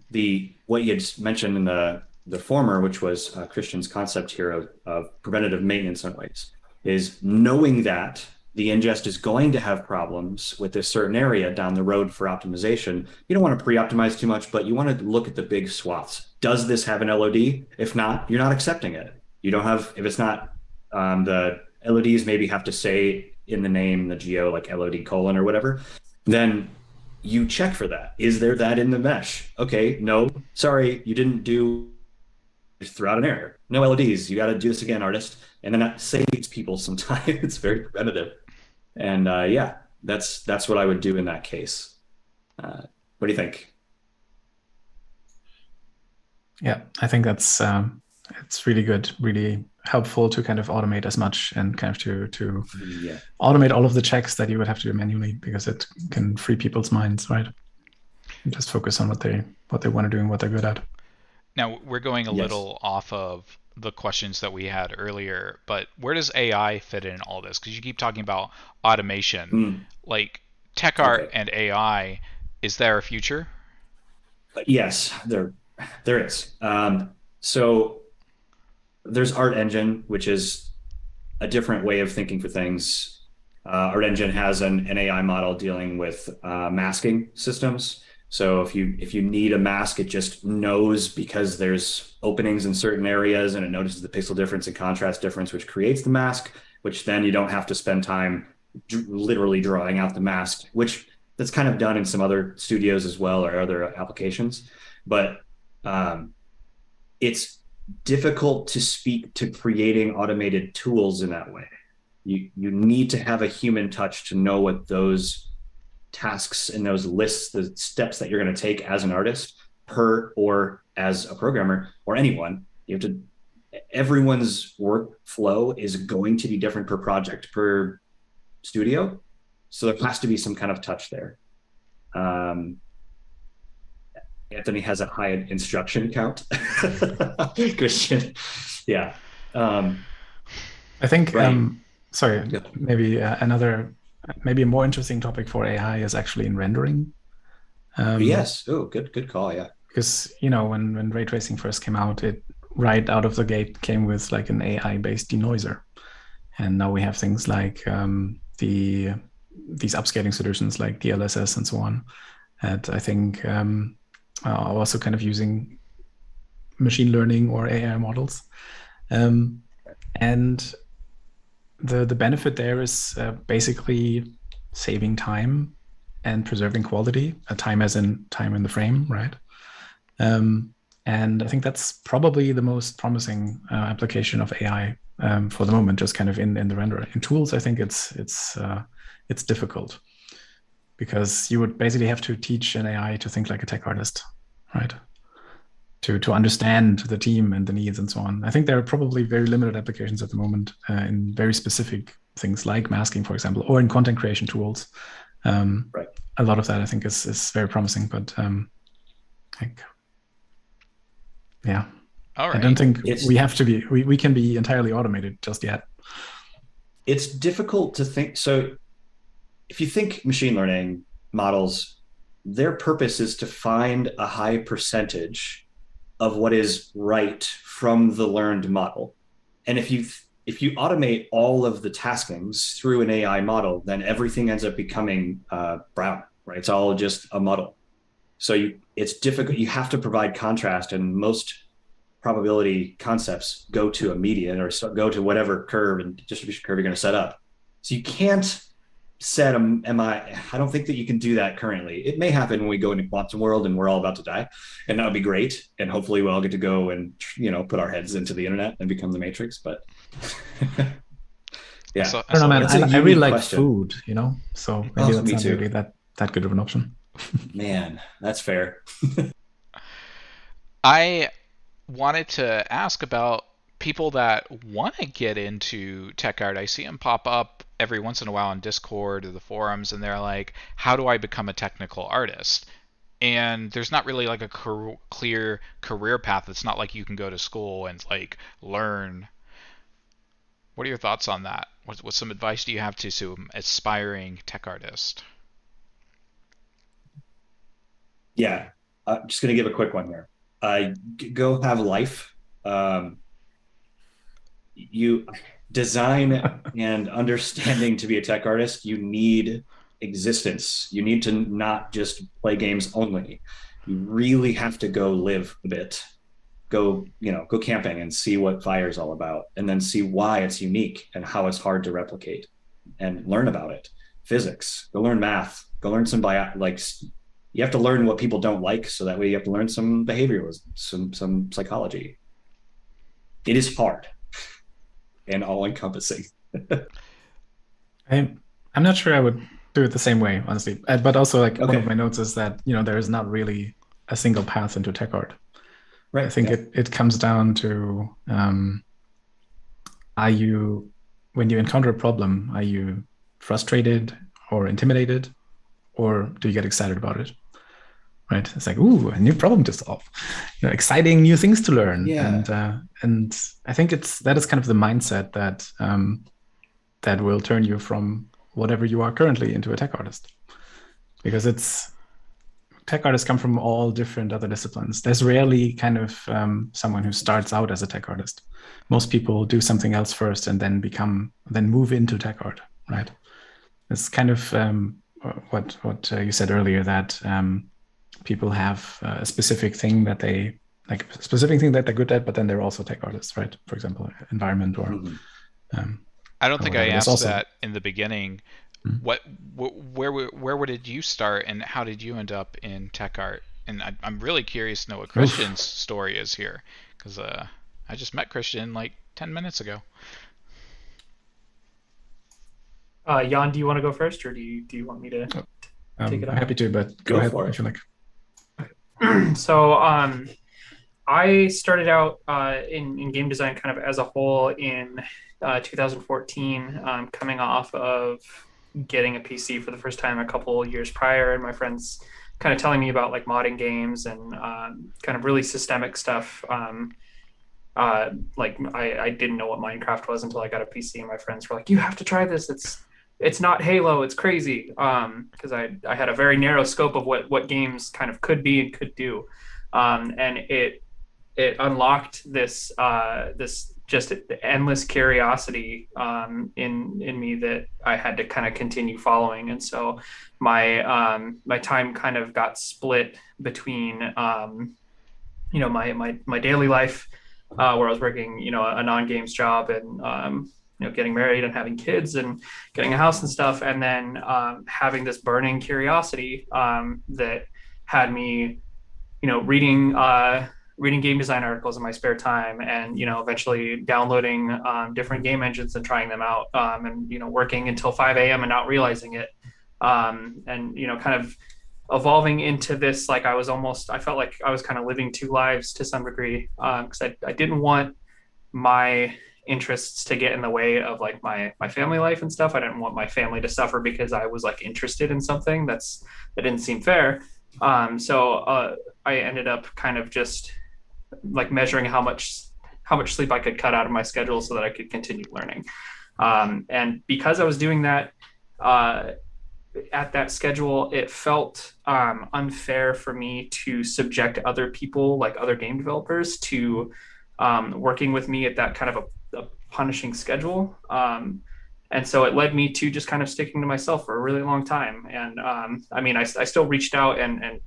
what you just mentioned in the former, which was Christian's concept here of preventative maintenance in ways, is knowing that the ingest is going to have problems with this certain area down the road for optimization. You don't want to pre-optimize too much, but you want to look at the big swaths. Does this have an LOD? If not, you're not accepting it. If it's not, the LODs maybe have to say in the name, the geo, like LOD : or whatever, then you check for that. Is there that in the mesh? Okay, no, sorry, you didn't do throw out an error. No LEDs. You got to do this again, artist. And then that saves people some time. It's very preventative. And yeah, that's what I would do in that case. What do you think? Yeah, I think that's it's really good, really helpful to kind of automate as much and kind of to Yeah. automate all of the checks that you would have to do manually, because it can free people's minds, right? And just focus on what they want to do and what they're good at. Now, we're going a Yes. little off of the questions that we had earlier, but where does AI fit in all this? Because you keep talking about automation. Mm, Like tech art okay. and AI, is there a future? Yes, there is. So there's Art Engine, which is a different way of thinking for things. Art Engine has an AI model dealing with masking systems. So if you need a mask, it just knows because there's openings in certain areas, and it notices the pixel difference and contrast difference, which creates the mask. Which then you don't have to spend time literally drawing out the mask, which that's kind of done in some other studios as well or other applications. But um, it's difficult to speak to creating automated tools in that way. You need to have a human touch to know what those tasks and those lists, the steps that you're going to take as an artist, per or as a programmer or anyone. You have to. Everyone's workflow is going to be different per project, per studio, so there has to be some kind of touch there. Um, Anthony has a high instruction count. Christian, yeah. Um, I think, right. sorry, Yeah. maybe maybe a more interesting topic for AI is actually in rendering. Yes. Oh, good call. Yeah. Because, when ray tracing first came out, it right out of the gate came with like an AI-based denoiser. And now we have things like these upscaling solutions like DLSS and so on. And I think are also kind of using machine learning or AI models. And the benefit there is basically saving time and preserving quality, time as in time in the frame, right? And I think that's probably the most promising application of AI for the moment, just kind of in the renderer. In tools, I think it's difficult because you would basically have to teach an AI to think like a tech artist, right? To understand the team and the needs and so on. I think there are probably very limited applications at the moment in very specific things like masking, for example, or in content creation tools. Right. A lot of that I think is very promising, but like, yeah. All right. I don't think It's we can be entirely automated just yet. it's difficult to think. So if you think machine learning models, their purpose is to find a high percentage of what is right from the learned model. And if you automate all of the taskings through an AI model, then everything ends up becoming brown, right? It's all just a muddle. So it's difficult. You have to provide contrast, and most probability concepts go to a median or go to whatever curve and distribution curve you're going to set up. So you can't set a MI. I don't think that you can do that currently. It may happen when we go into quantum world and we're all about to die, and that would be great. And hopefully we all get to go and put our heads into the internet and become the Matrix. But yeah, So, I don't know, man. It's a I really unique like question. food, so maybe that's Me not too. really that good of an option. Man, that's fair. I wanted to ask about people that want to get into tech art. I see them pop up every once in a while on Discord or the forums, and they're like, how do I become a technical artist? And there's not really like a clear career path. It's not like you can go to school and like learn. What are your thoughts on that? What some advice do you have to some aspiring tech artist? Yeah, I'm just going to give a quick one here. Go have life. Um, you design and understanding to be a tech artist, you need existence. You need to not just play games only. You really have to go live a bit. Go camping and see what fire is all about, and then see why it's unique and how it's hard to replicate, and learn about it. Physics, go learn math, go learn some you have to learn what people don't like, so that way you have to learn some behavioralism, some psychology. it is hard and all encompassing. I'm not sure I would do it the same way, honestly. But also, like, one of Okay. my notes is that, there is not really a single path into tech art. I Right. think Yeah. it comes down to, when you encounter a problem, are you frustrated or intimidated, or do you get excited about it? Right? It's like, ooh, a new problem to solve, exciting new things to learn. Yeah. And I think that is kind of the mindset that will turn you from whatever you are currently into a tech artist, because tech artists come from all different other disciplines. There's rarely kind of someone who starts out as a tech artist. Most people do something else first and then move into tech art, right? It's kind of what you said earlier, that people have a specific thing that they're good at, but then they're also tech artists, right? For example, environment or I don't think I whatever. asked that in the beginning. Mm-hmm. Where did you start, and how did you end up in tech art? And I'm really curious to know what Christian's story is here, because I just met Christian like 10 minutes ago. Jan, do you want to go first, or do you want me to take it I'm on? happy to, but go ahead if you like. So I started out in game design kind of as a whole in 2014, coming off of getting a PC for the first time a couple years prior, and my friends kind of telling me about like modding games and kind of really systemic stuff. Like I didn't know what Minecraft was until I got a PC, and my friends were like, "You have to try this. It's not Halo. It's crazy." Because I had a very narrow scope of what games kind of could be and could do, and it unlocked this just endless curiosity in me that I had to kind of continue following. And so my time kind of got split between my daily life, where I was working a non-games job, and getting married and having kids and getting a house and stuff, and then having this burning curiosity that had me reading game design articles in my spare time, and eventually downloading different game engines and trying them out, and working until 5 a.m. and not realizing it, and kind of evolving into this, like I felt like I was kind of living two lives to some degree, because I didn't want my interests to get in the way of like my family life and stuff. I didn't want my family to suffer because I was like interested in something that didn't seem fair. So I ended up kind of just like measuring how much sleep I could cut out of my schedule so that I could continue learning. And because I was doing that at that schedule, it felt unfair for me to subject other people, like other game developers, to working with me at that kind of a punishing schedule. And so it led me to just kind of sticking to myself for a really long time. And I still reached out and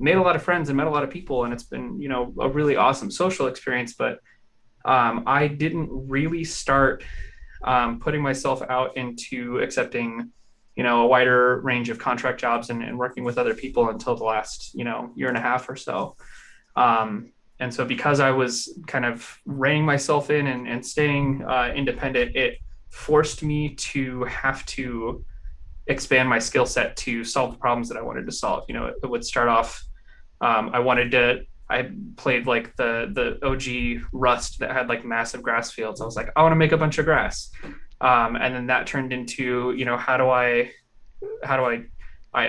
made a lot of friends and met a lot of people, and it's been a really awesome social experience. But I didn't really start putting myself out into accepting a wider range of contract jobs and working with other people until the last year and a half or so. And so because I was kind of reining myself in and staying independent, it forced me to have to expand my skill set to solve the problems that I wanted to solve. It would start off, I played like the OG Rust that had like massive grass fields. I was like, I want to make a bunch of grass. And then that turned into, how do I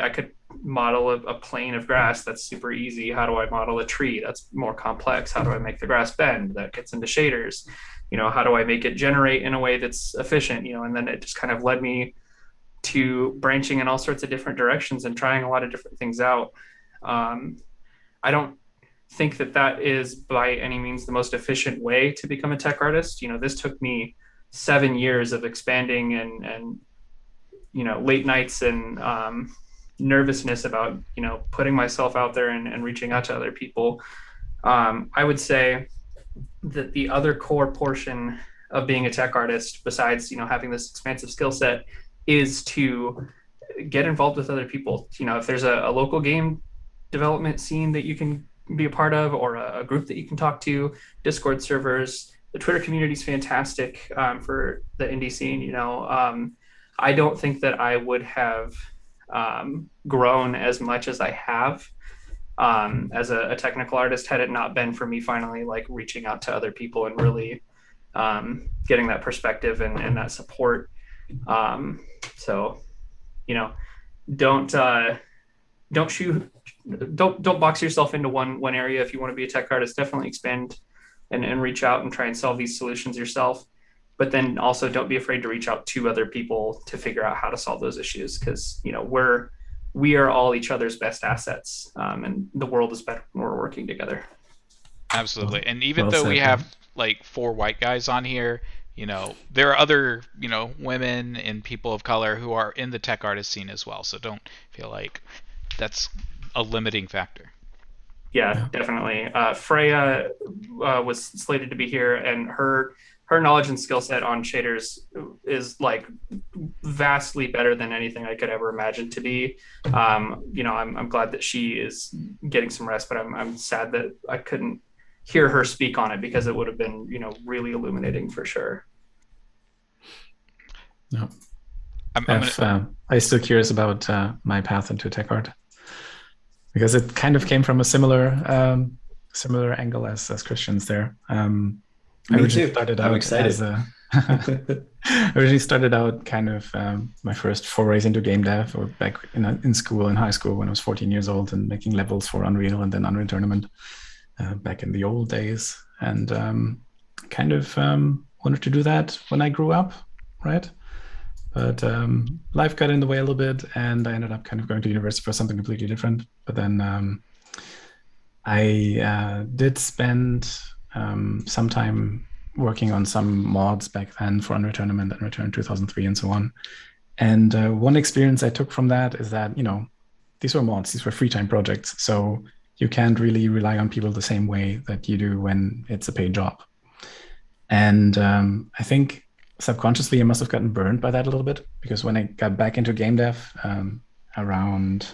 could model a plane of grass. That's super easy. How do I model a tree? That's more complex. How do I make the grass bend? That gets into shaders. How do I make it generate in a way that's efficient? And then it just kind of led me to branching in all sorts of different directions and trying a lot of different things out. I don't think that is by any means the most efficient way to become a tech artist. This took me 7 years of expanding and late nights and nervousness about putting myself out there and reaching out to other people. I would say that the other core portion of being a tech artist, besides having this expansive skill set, is to get involved with other people. If there's a local game development scene that you can be a part of, or a group that you can talk to, Discord servers, the Twitter community is fantastic for the indie scene. I don't think that I would have grown as much as I have as a technical artist had it not been for me finally like reaching out to other people and really getting that perspective and that support. So, don't don't shoot don't box yourself into one area. If you want to be a tech artist, definitely expand and reach out and try and solve these solutions yourself. But then also don't be afraid to reach out to other people to figure out how to solve those issues, because we are all each other's best assets, and the world is better when we're working together. Absolutely. And even though we have like 4 white guys on here, there are other, women and people of color who are in the tech artist scene as well. So don't feel like that's a limiting factor. Yeah, definitely. Freya was slated to be here, and her knowledge and skill set on shaders is vastly better than anything I could ever imagine to be. I'm glad that she is getting some rest, but I'm sad that I couldn't hear her speak on it, because it would have been, really illuminating for sure. No. I'm still curious about my path into tech art, because it kind of came from a similar angle as Christian's there. I originally started out kind of my first forays into game dev, or back in school, in high school, when I was 14 years old, and making levels for Unreal and then Unreal Tournament back in the old days, and kind of wanted to do that when I grew up, right? But life got in the way a little bit, and I ended up kind of going to university for something completely different. But then I did spend some time working on some mods back then for Unreal Tournament and Return 2003 and so on. And one experience I took from that is that, these were mods, these were free time projects. So you can't really rely on people the same way that you do when it's a paid job. And I think subconsciously I must have gotten burned by that a little bit, because when I got back into game dev around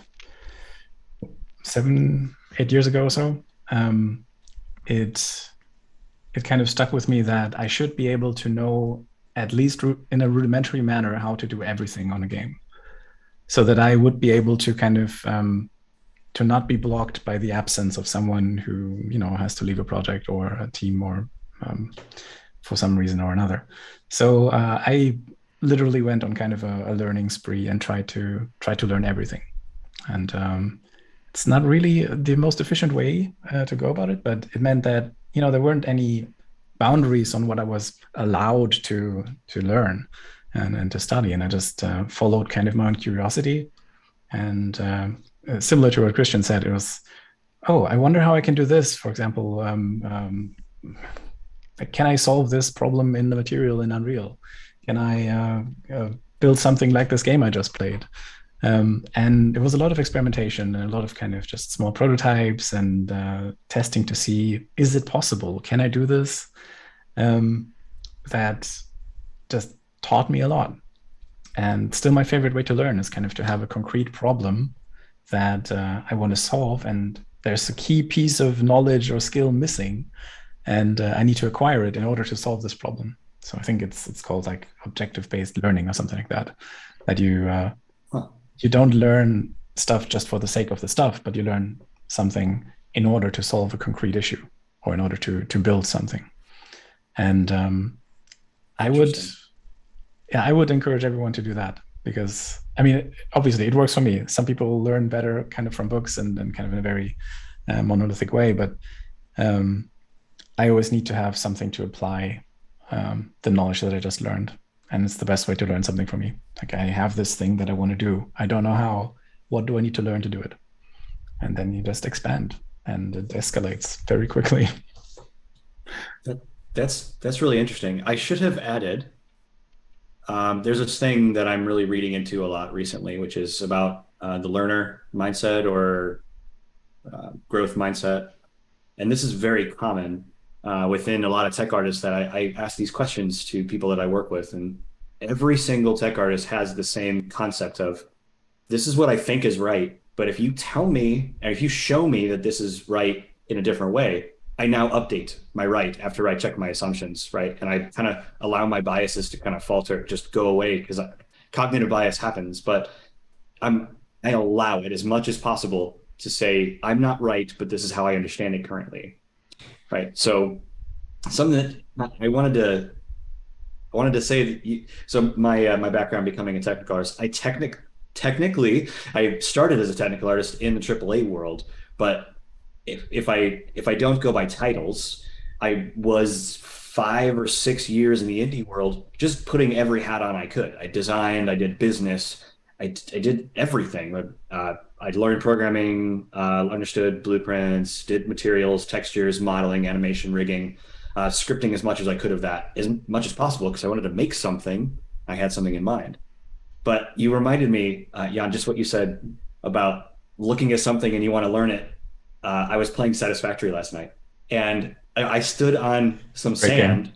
7-8 years ago or so, it kind of stuck with me that I should be able to know, at least in a rudimentary manner, how to do everything on a game, so that I would be able to kind of to not be blocked by the absence of someone who has to leave a project or a team, or for some reason or another. So I literally went on kind of a learning spree and tried to learn everything. And it's not really the most efficient way to go about it, but it meant that there weren't any boundaries on what I was allowed to learn and to study, and I just followed kind of my own curiosity. And similar to what Christian said, it was, I wonder how I can do this. For example, can I solve this problem in the material in Unreal? Can I build something like this game I just played? And it was a lot of experimentation and a lot of kind of just small prototypes and testing to see, is it possible? Can I do this? That just taught me a lot. And still my favorite way to learn is kind of to have a concrete problem that I want to solve, and there's a key piece of knowledge or skill missing, and I need to acquire it in order to solve this problem. So I think it's called like objective-based learning or something like that, that you don't learn stuff just for the sake of the stuff, but you learn something in order to solve a concrete issue, or in order to build something. And I would encourage everyone to do that, because obviously it works for me. Some people learn better kind of from books and kind of in a very monolithic way, but I always need to have something to apply the knowledge that I just learned. And it's the best way to learn something for me. Like, I have this thing that I want to do. I don't know how. What do I need to learn to do it? And then you just expand, and it escalates very quickly. That's really interesting. I should have added, there's this thing that I'm really reading into a lot recently, which is about the learner mindset, or growth mindset. And this is very common within a lot of tech artists that I ask these questions to people that I work with. And every single tech artist has the same concept of, this is what I think is right. But if you tell me, and if you show me that this is right in a different way, I now update my right after I check my assumptions, right? And I kind of allow my biases to kind of falter, just go away because cognitive bias happens, but I allow it as much as possible to say, I'm not right, but this is how I understand it currently, right? So something that I wanted to say that so my background becoming a technical artist, technically I started as a technical artist in the AAA world, but if I don't go by titles, I was 5 or 6 years in the indie world, just putting every hat on I could. I designed, I did business, I did everything. I learned programming, understood blueprints, did materials, textures, modeling, animation, rigging, scripting as much as I could of that, as much as possible, because I wanted to make something. I had something in mind. But you reminded me, Jan, just what you said about looking at something and you want to learn it. I was playing Satisfactory last night, and I stood on some Great game. sand,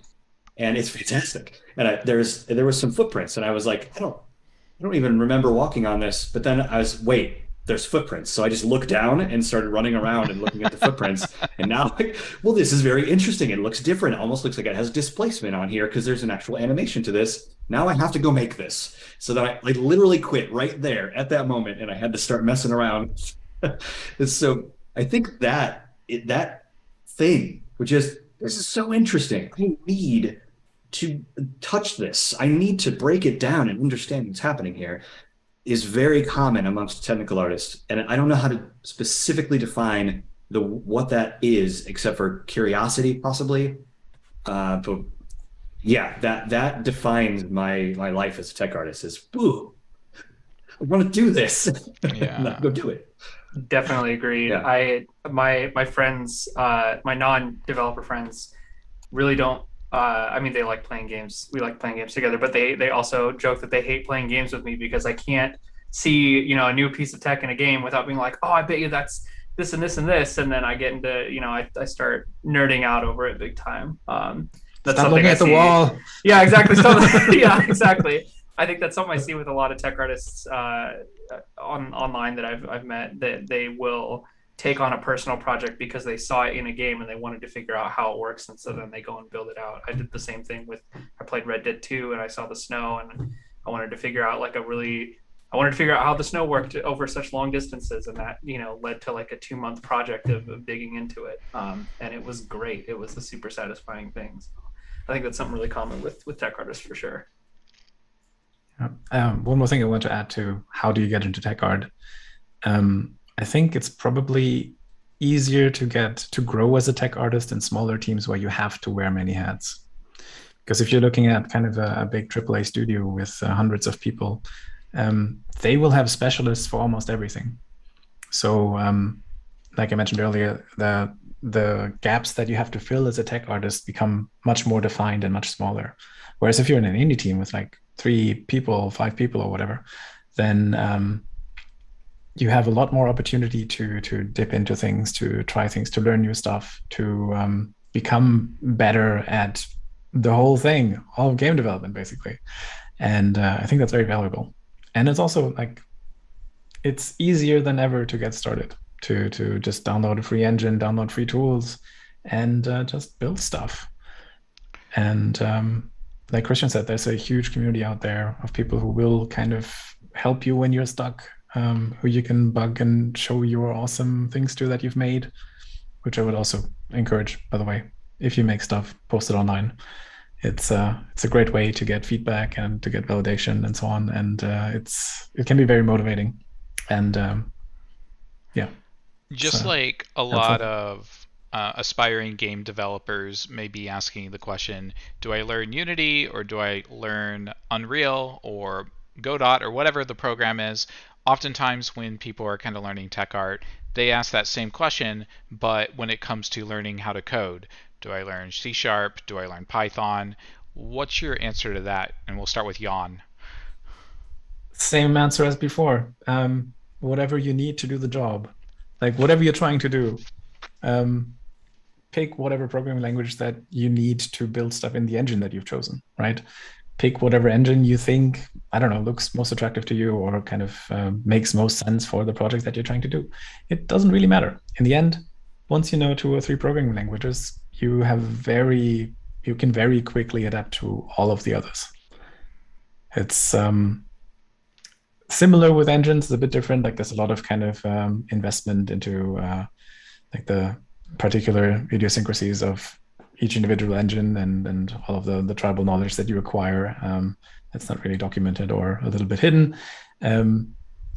and it's fantastic. And there was some footprints, and I was like, I don't even remember walking on this. But then wait, there's footprints. So I just looked down and started running around and looking at the footprints. And now, like, well, this is very interesting. It looks different. It almost looks like it has displacement on here because there's an actual animation to this. Now I have to go make this. So then I like literally quit right there at that moment, and I had to start messing around. So I think that thing, which is this is so interesting. I need to touch this. I need to break it down and understand what's happening here is very common amongst technical artists. And I don't know how to specifically define what that is, except for curiosity, possibly. But yeah, that defines my life as a tech artist is, ooh, I want to do this. Yeah. Go do it. Definitely agreed. Yeah. My friends, my non-developer friends, really don't. I mean, they like playing games. We like playing games together, but they also joke that they hate playing games with me because I can't see a new piece of tech in a game without being like, oh, I bet you that's this and this and this, and then I get into I start nerding out over it big time. That's Stop something looking I at the see. wall. Yeah, exactly. Yeah, exactly. I think that's something I see with a lot of tech artists online that I've met, that they will take on a personal project because they saw it in a game and they wanted to figure out how it works, and so then they go and build it out. I did the same thing with I played Red Dead 2 and I saw the snow, and I wanted to figure out how the snow worked over such long distances, and that led to like a 2-month project of digging into it, and it was great. It was a super satisfying thing. So I think that's something really common with tech artists for sure. One more thing I want to add to how do you get into tech art. I think it's probably easier to grow as a tech artist in smaller teams where you have to wear many hats. Because if you're looking at kind of a big AAA studio with hundreds of people, they will have specialists for almost everything. So like I mentioned earlier, the gaps that you have to fill as a tech artist become much more defined and much smaller. Whereas if you're in an indie team with like 3 people, 5 people or whatever, then you have a lot more opportunity to dip into things, to try things, to learn new stuff, to become better at the whole thing, all of game development, basically. And I think that's very valuable. And it's also like, it's easier than ever to get started, to just download a free engine, download free tools, and just build stuff. And like Christian said, there's a huge community out there of people who will kind of help you when you're stuck, who you can bug and show your awesome things to that you've made, which I would also encourage, by the way. If you make stuff, post it online. It's a great way to get feedback and to get validation and so on. And it can be very motivating. And yeah. Just like a lot of aspiring game developers may be asking the question, do I learn Unity or do I learn Unreal or Godot or whatever the program is? Oftentimes when people are kind of learning tech art, they ask that same question, but when it comes to learning how to code, do I learn C#? Do I learn Python? What's your answer to that? And we'll start with Jan. Same answer as before. Whatever you need to do the job, like whatever you're trying to do, pick whatever programming language that you need to build stuff in the engine that you've chosen, right? Pick whatever engine you think, I don't know, looks most attractive to you or kind of makes most sense for the project that you're trying to do. It doesn't really matter. In the end, once you know 2 or 3 programming languages, you can very quickly adapt to all of the others. It's similar with engines, it's a bit different. Like there's a lot of kind of investment into like the particular idiosyncrasies of each individual engine and all of the tribal knowledge that you acquire. That's not really documented or a little bit hidden.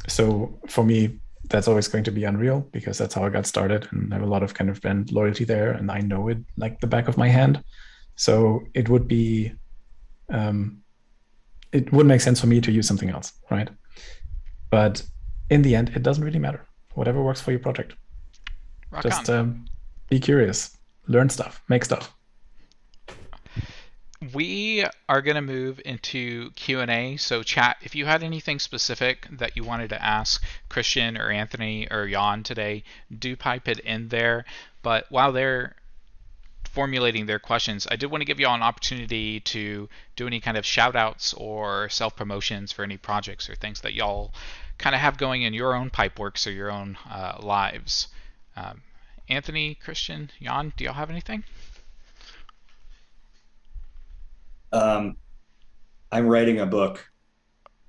So for me, that's always going to be Unreal because that's how I got started, and I have a lot of kind of brand loyalty there, and I know it like the back of my hand. So it would be it would make sense for me to use something else, right? But in the end, it doesn't really matter. Whatever works for your project. Rock Just on. be curious, learn stuff, make stuff. We are going to move into Q&A. So chat, if you had anything specific that you wanted to ask Christian or Anthony or Jan today, do pipe it in there. But while they're formulating their questions, I did want to give you all an opportunity to do any kind of shout outs or self promotions for any projects or things that y'all kind of have going in your own Pipeworks or your own lives. Anthony, Christian, Jan, do y'all have anything? I'm writing a book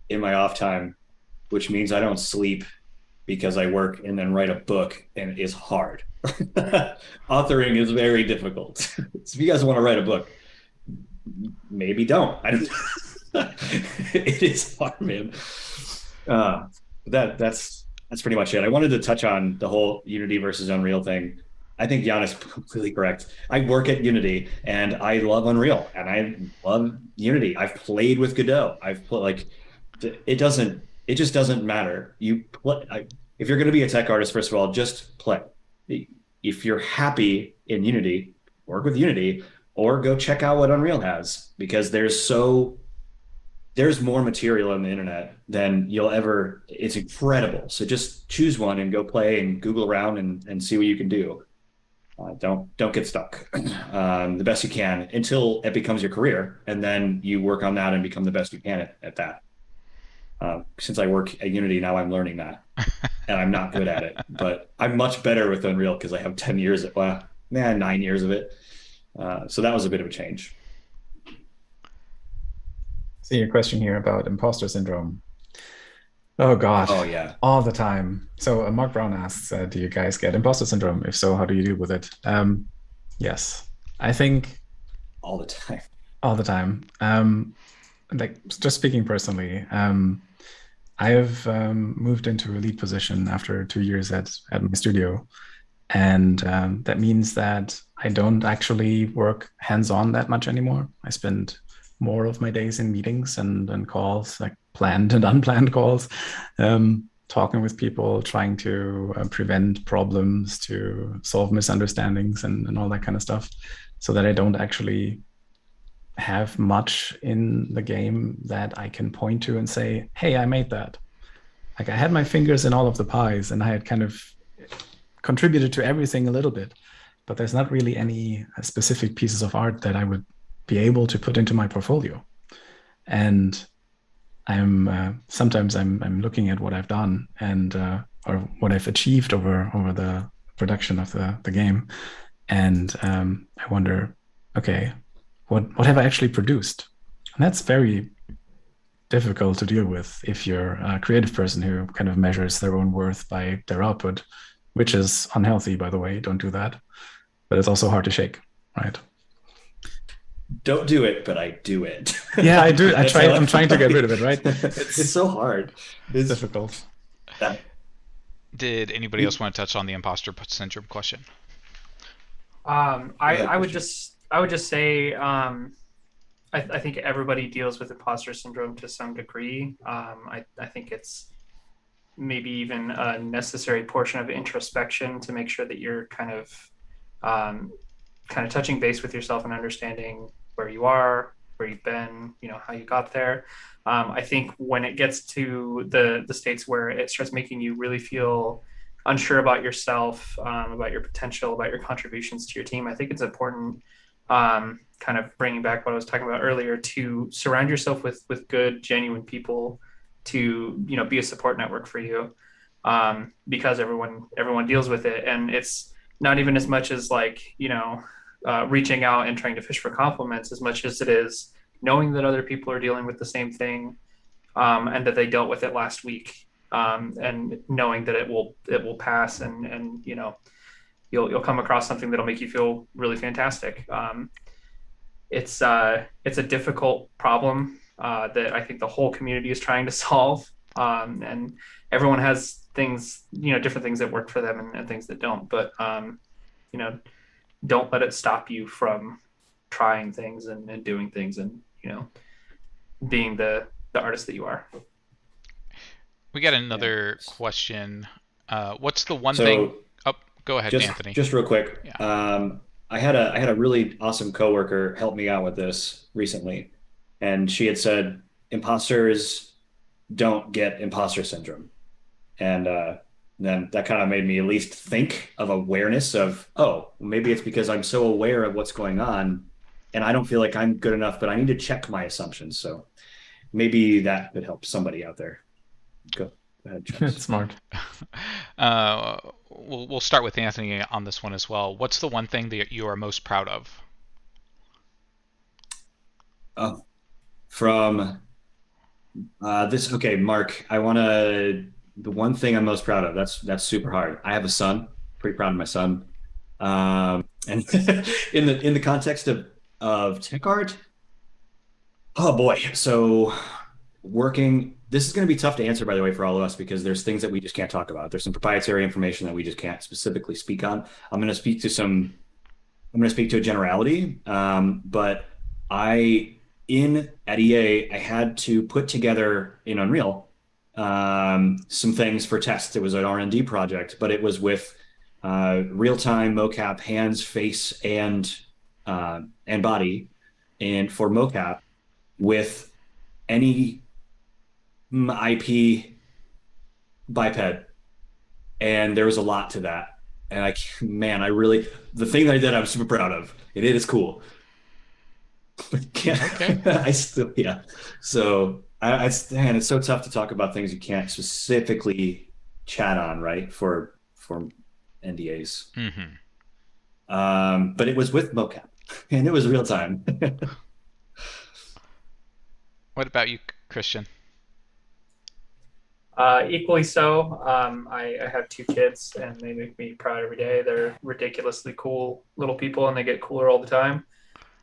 in my off time, which means I don't sleep because I work and then write a book, and it is hard. Authoring is very difficult. So if you guys want to write a book, maybe don't. I don't. It is hard, man. That's pretty much it. I wanted to touch on the whole Unity versus Unreal thing. I think Jan is completely correct. I work at Unity and I love Unreal and I love Unity. I've played with Godot. I've put like it just doesn't matter. If you're going to be a tech artist, first of all, just play. If you're happy in Unity, work with Unity or go check out what Unreal has, because there's more material on the internet than you'll ever. It's incredible. So just choose one and go play and Google around and see what you can do. Don't get stuck. The best you can until it becomes your career, and then you work on that and become the best you can at that. Since I work at Unity now, I'm learning that, and I'm not good at it, but I'm much better with Unreal because I have 10 years, 9 years of it. So that was a bit of a change. See your question here about imposter syndrome. Oh God. Oh yeah. All the time. So Mark Brown asks, do you guys get imposter syndrome? If so, how do you deal with it? Yes, I think all the time. All the time. Like just speaking personally, I have moved into a lead position after 2 years at my studio. And that means that I don't actually work hands-on that much anymore. I spend more of my days in meetings and calls, like planned and unplanned calls, talking with people, trying to prevent problems, to solve misunderstandings and all that kind of stuff, so that I don't actually have much in the game that I can point to and say, hey, I made that. Like I had my fingers in all of the pies and I had kind of contributed to everything a little bit, but there's not really any specific pieces of art that I would be able to put into my portfolio. And sometimes I'm looking at what I've done and or what I've achieved over the production of the game, and I wonder, okay, what have I actually produced? And that's very difficult to deal with if you're a creative person who kind of measures their own worth by their output, which is unhealthy, by the way. Don't do that. But it's also hard to shake, right? Don't do it, but I do it. Yeah, I do. I'm trying to get rid of it, right? It's so hard. It's difficult. Did anybody else want to touch on the imposter syndrome question? I would just say I think everybody deals with imposter syndrome to some degree. I think it's maybe even a necessary portion of introspection to make sure that you're kind of touching base with yourself and understanding where you are, where you've been, how you got there. I think when it gets to the states where it starts making you really feel unsure about yourself, about your potential, about your contributions to your team, I think it's important, kind of bringing back what I was talking about earlier, to surround yourself with good, genuine people to, be a support network for you, because everyone deals with it. And it's not even as much as like, reaching out and trying to fish for compliments as much as it is knowing that other people are dealing with the same thing, and that they dealt with it last week, and knowing that it will pass, and you'll come across something that'll make you feel really fantastic. It's a difficult problem that I think the whole community is trying to solve, and everyone has things, different things that work for them, and things that don't. But don't let it stop you from trying things and doing things, and being the artist that you are. We got another question. What's the one thing? Oh, go ahead, Anthony. Just real quick. Yeah. I had a really awesome coworker help me out with this recently, and she had said imposters don't get imposter syndrome, and then that kind of made me at least think of awareness of, oh, maybe it's because I'm so aware of what's going on, and I don't feel like I'm good enough, but I need to check my assumptions. So maybe that could help somebody out there. Go ahead, Travis. That's smart. We'll start with Anthony on this one as well. What's the one thing that you are most proud of? Oh, from this. Okay, Mark, the one thing I'm most proud of. That's super hard. I have a son. Pretty proud of my son. And in the context of tech art, oh boy. So this is going to be tough to answer, by the way, for all of us, because there's things that we just can't talk about. There's some proprietary information that we just can't specifically speak on. I'm going to speak to a generality. But at EA, I had to put together in Unreal some things for tests. It was an R&D project, but it was with real-time mocap, hands, face, and body, and for mocap with any IP biped, and there was a lot to that. And the thing that I did, I'm super proud of. It is cool. Okay. I still, yeah. So it's so tough to talk about things you can't specifically chat on, right? For NDAs. Mm-hmm. But it was with mocap, and it was real time. What about you, Christian? Equally so. I have 2 kids, and they make me proud every day. They're ridiculously cool little people, and they get cooler all the time.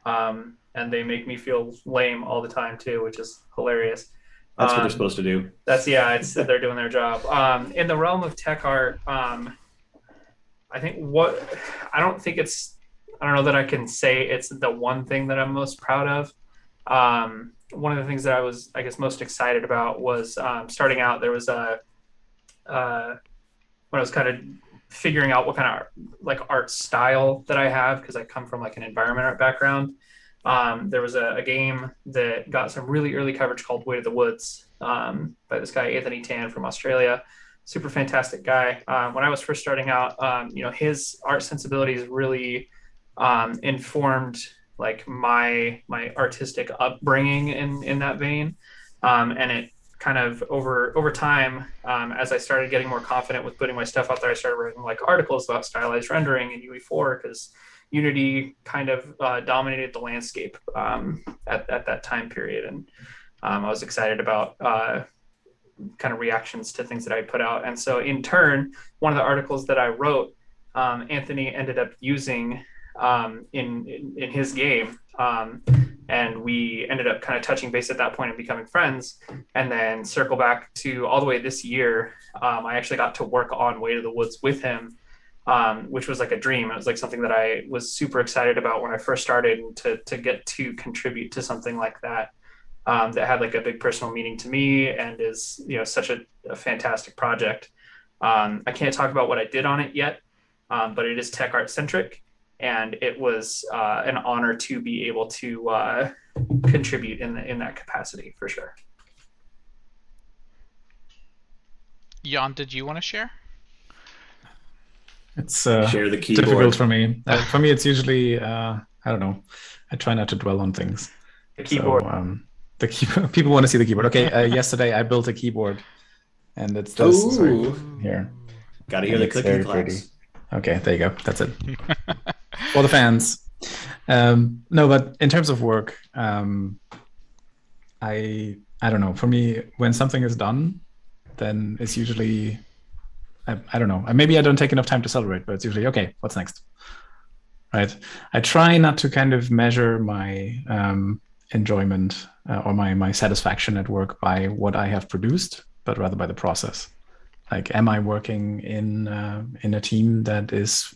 And they make me feel lame all the time too, which is hilarious. That's what they're supposed to do. They're doing their job. In the realm of tech art, I don't know that I can say it's the one thing that I'm most proud of. One of the things that I was, I guess, most excited about was starting out. There was when I was kind of figuring out what kind of like art style that I have, because I come from like an environment art background. There was a game that got some really early coverage called Way to the Woods, by this guy Anthony Tan from Australia. Super fantastic guy. When I was first starting out, his art sensibilities really informed like my artistic upbringing in that vein, and it kind of over time, as I started getting more confident with putting my stuff out there, I started writing like articles about stylized rendering in UE4, because Unity kind of dominated the landscape at that time period, and I was excited about kind of reactions to things that I put out. And so in turn, one of the articles that I wrote, Anthony ended up using in his game, and we ended up kind of touching base at that point and becoming friends. And then circle back to all the way this year, I actually got to work on Way to the Woods with him, which was like a dream. It was like something that I was super excited about when I first started, to get to contribute to something like that, that had like a big personal meaning to me, and is such a fantastic project. I can't talk about what I did on it yet, but it is tech art centric, and it was an honor to be able to contribute in that capacity, for sure. Jan, did you want to share? It's share the keyboard. difficult for me. For me, it's usually I don't know. I try not to dwell on things. The keyboard. So, the keyboard. People want to see the keyboard. Okay. Yesterday I built a keyboard, and it's this right here. Got to hear the clicking clacks. Okay, there you go. That's it. For the fans. No, but in terms of work, I don't know. For me, when something is done, then it's usually I don't know. Maybe I don't take enough time to celebrate, but it's usually okay. What's next? Right. I try not to kind of measure my enjoyment or my satisfaction at work by what I have produced, but rather by the process. Like, am I working in a team that is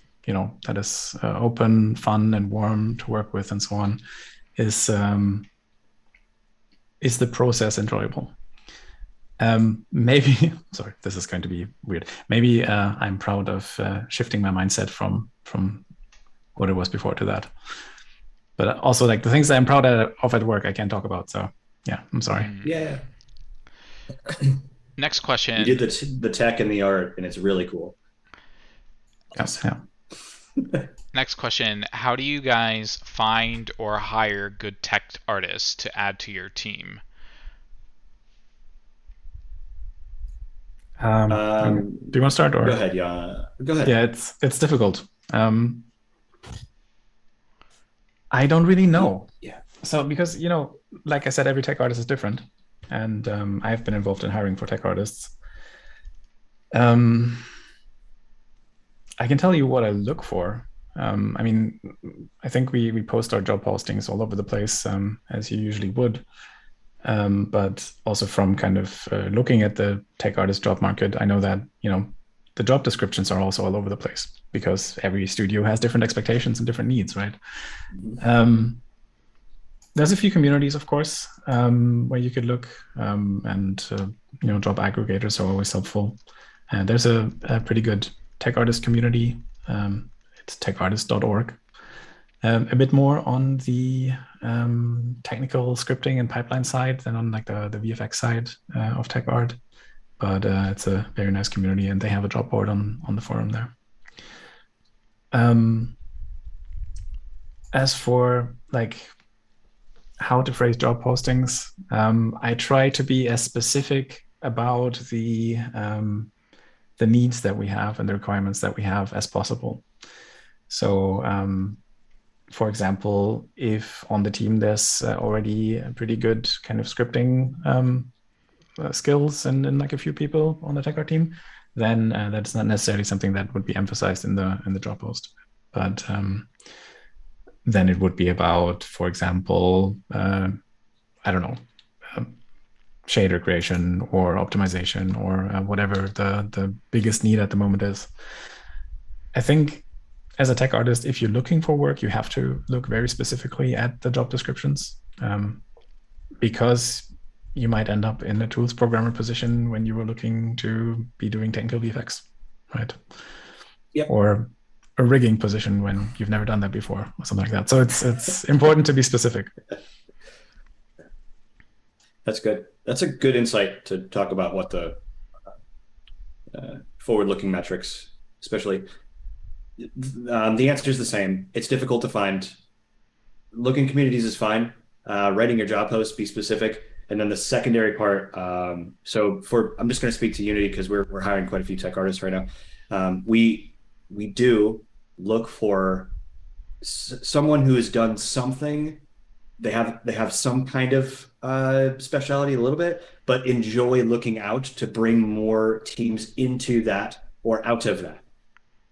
open, fun, and warm to work with, and so on? Is the process enjoyable? Maybe, sorry, this is going to be weird. Maybe I'm proud of shifting my mindset from what it was before to that. But also, like, the things that I'm proud of at work, I can't talk about. So yeah, I'm sorry. Yeah. Next question. You did the tech and the art, and it's really cool. Yes, yeah. Next question. How do you guys find or hire good tech artists to add to your team? Okay. Do you want to start? Or go ahead, yeah. Go ahead. Yeah, it's difficult. I don't really know. Yeah. So because, like I said, every tech artist is different. And I've been involved in hiring for tech artists. I can tell you what I look for. I mean, I think we post our job postings all over the place, as you usually would. But also from kind of looking at the tech artist job market, I know that, the job descriptions are also all over the place because every studio has different expectations and different needs, right? There's a few communities, of course, where you could look, and job aggregators are always helpful. And there's a pretty good tech artist community. It's techartist.org. A bit more on the technical scripting and pipeline side than on like the VFX side of tech art. But it's a very nice community, and they have a job board on the forum there. As for like how to phrase job postings, I try to be as specific about the needs that we have and the requirements that we have as possible. So, for example, if on the team there's already a pretty good kind of scripting skills and like a few people on the tech art team, then that's not necessarily something that would be emphasized in the job post. But then it would be about, for example, I don't know, shader creation or optimization or whatever the biggest need at the moment is. I think as a tech artist, if you're looking for work, you have to look very specifically at the job descriptions, because you might end up in a tools programmer position when you were looking to be doing technical VFX, right? Yep. Or a rigging position when you've never done that before or something like that. So it's important to be specific. That's good. That's a good insight to talk about what the forward-looking metrics, especially. The answer is the same. It's difficult to find. Looking communities is fine. Writing your job post, be specific. And then the secondary part. I'm just going to speak to Unity because we're hiring quite a few tech artists right now. We do look for someone who has done something. They have some kind of specialty a little bit, but enjoy looking out to bring more teams into that or out of that.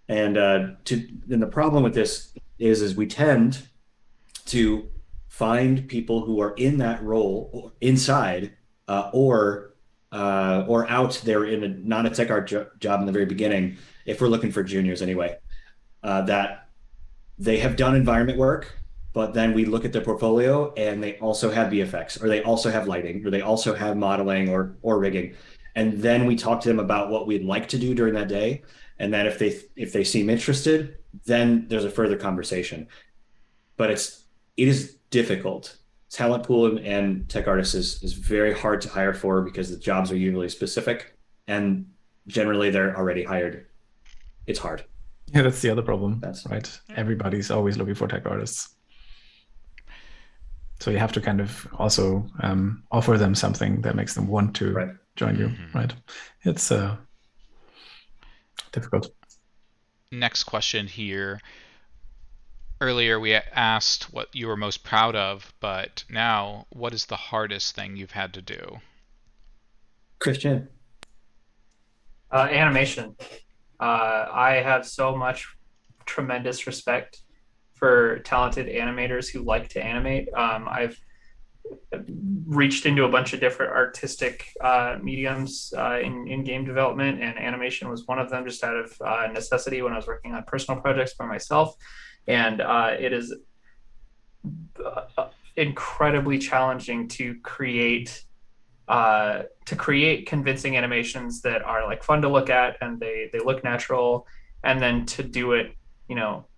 And the problem with this is we tend to find people who are in that role inside or out there in not a tech art job in the very beginning, if we're looking for juniors anyway, that they have done environment work, but then we look at their portfolio and they also have VFX, or they also have lighting, or they also have modeling or rigging. And then we talk to them about what we'd like to do during that day. And then if they seem interested, then there's a further conversation. But it is difficult. Talent pool and tech artists is very hard to hire for because the jobs are usually specific and generally they're already hired. It's hard. Yeah, that's the other problem, right? Everybody's always looking for tech artists. So you have to kind of also offer them something that makes them want to join you, right? It's difficult. next question here. Earlier we asked what you were most proud of, but now what is the hardest thing you've had to do? Christian. Animation. I have so much tremendous respect for talented animators who like to animate. I've reached into a bunch of different artistic mediums in game development, and animation was one of them, just out of necessity when I was working on personal projects for myself. And it is incredibly challenging to create convincing animations that are like fun to look at and they look natural, and then to do it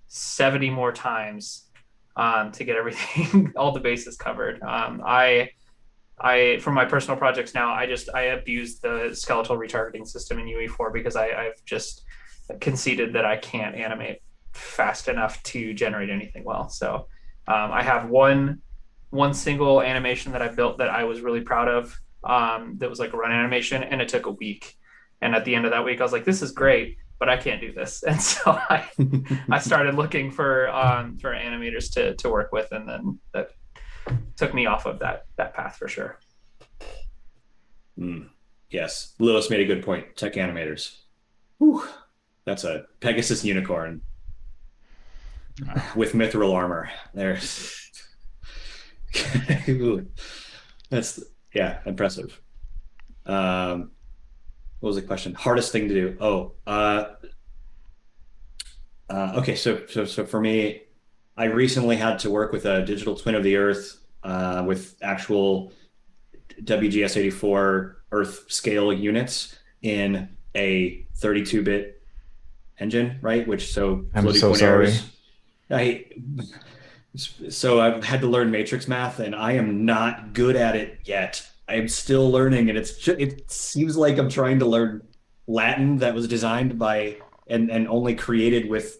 70 more times to get everything all the bases covered. I for my personal projects now, I abuse the skeletal retargeting system in UE4 because I've just conceded that I can't animate fast enough to generate anything well. So I have one single animation that I built that I was really proud of, that was like a run animation, and it took a week. And at the end of that week, I was like, this is great, but I can't do this. And so I started looking for animators to work with, and then that took me off of that path for sure. Yes, Lewis made a good point. Tech animators. Whew. That's a Pegasus unicorn with mithril armor. There's that's impressive. What was the question? Hardest thing to do? Okay. So for me, I recently had to work with a digital twin of the Earth with actual WGS84 Earth scale units in a 32-bit engine, right? Which I'm so sorry. So I've had to learn matrix math, and I am not good at it yet. I'm still learning, and it seems like I'm trying to learn Latin that was designed by and only created with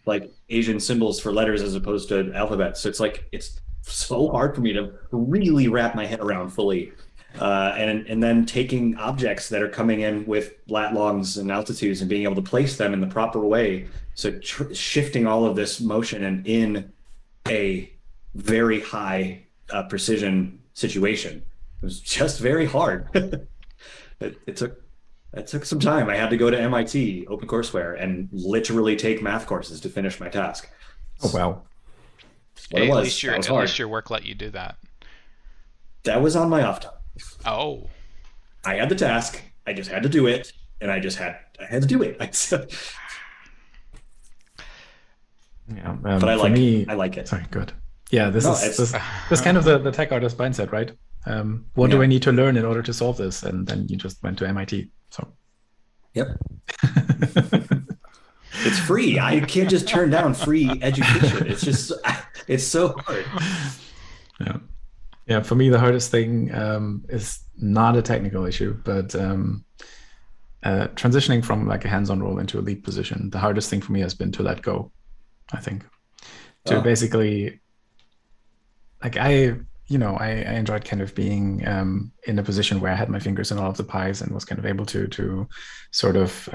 like Asian symbols for letters as opposed to alphabets. So it's so hard for me to really wrap my head around fully. And then taking objects that are coming in with lat longs and altitudes and being able to place them in the proper way. So shifting all of this motion and in a very high precision situation. It was just very hard. It took some time. I had to go to MIT, OpenCourseWare, and literally take math courses to finish my task. Oh wow! Hey, at least your work let you do that. That was on my off time. Oh. I had the task. I just had to do it, and I had to do it. Yeah, but I like it. Sorry, good. Yeah, this is kind of the tech artist mindset, right? What do I need to learn in order to solve this? And then you just went to MIT. So. Yep. It's free. I can't just turn down free education. It's so hard. Yeah. Yeah, for me, the hardest thing is not a technical issue, but transitioning from like a hands-on role into a lead position, the hardest thing for me has been to let go, I think. To basically, like I enjoyed kind of being in a position where I had my fingers in all of the pies and was kind of able to sort of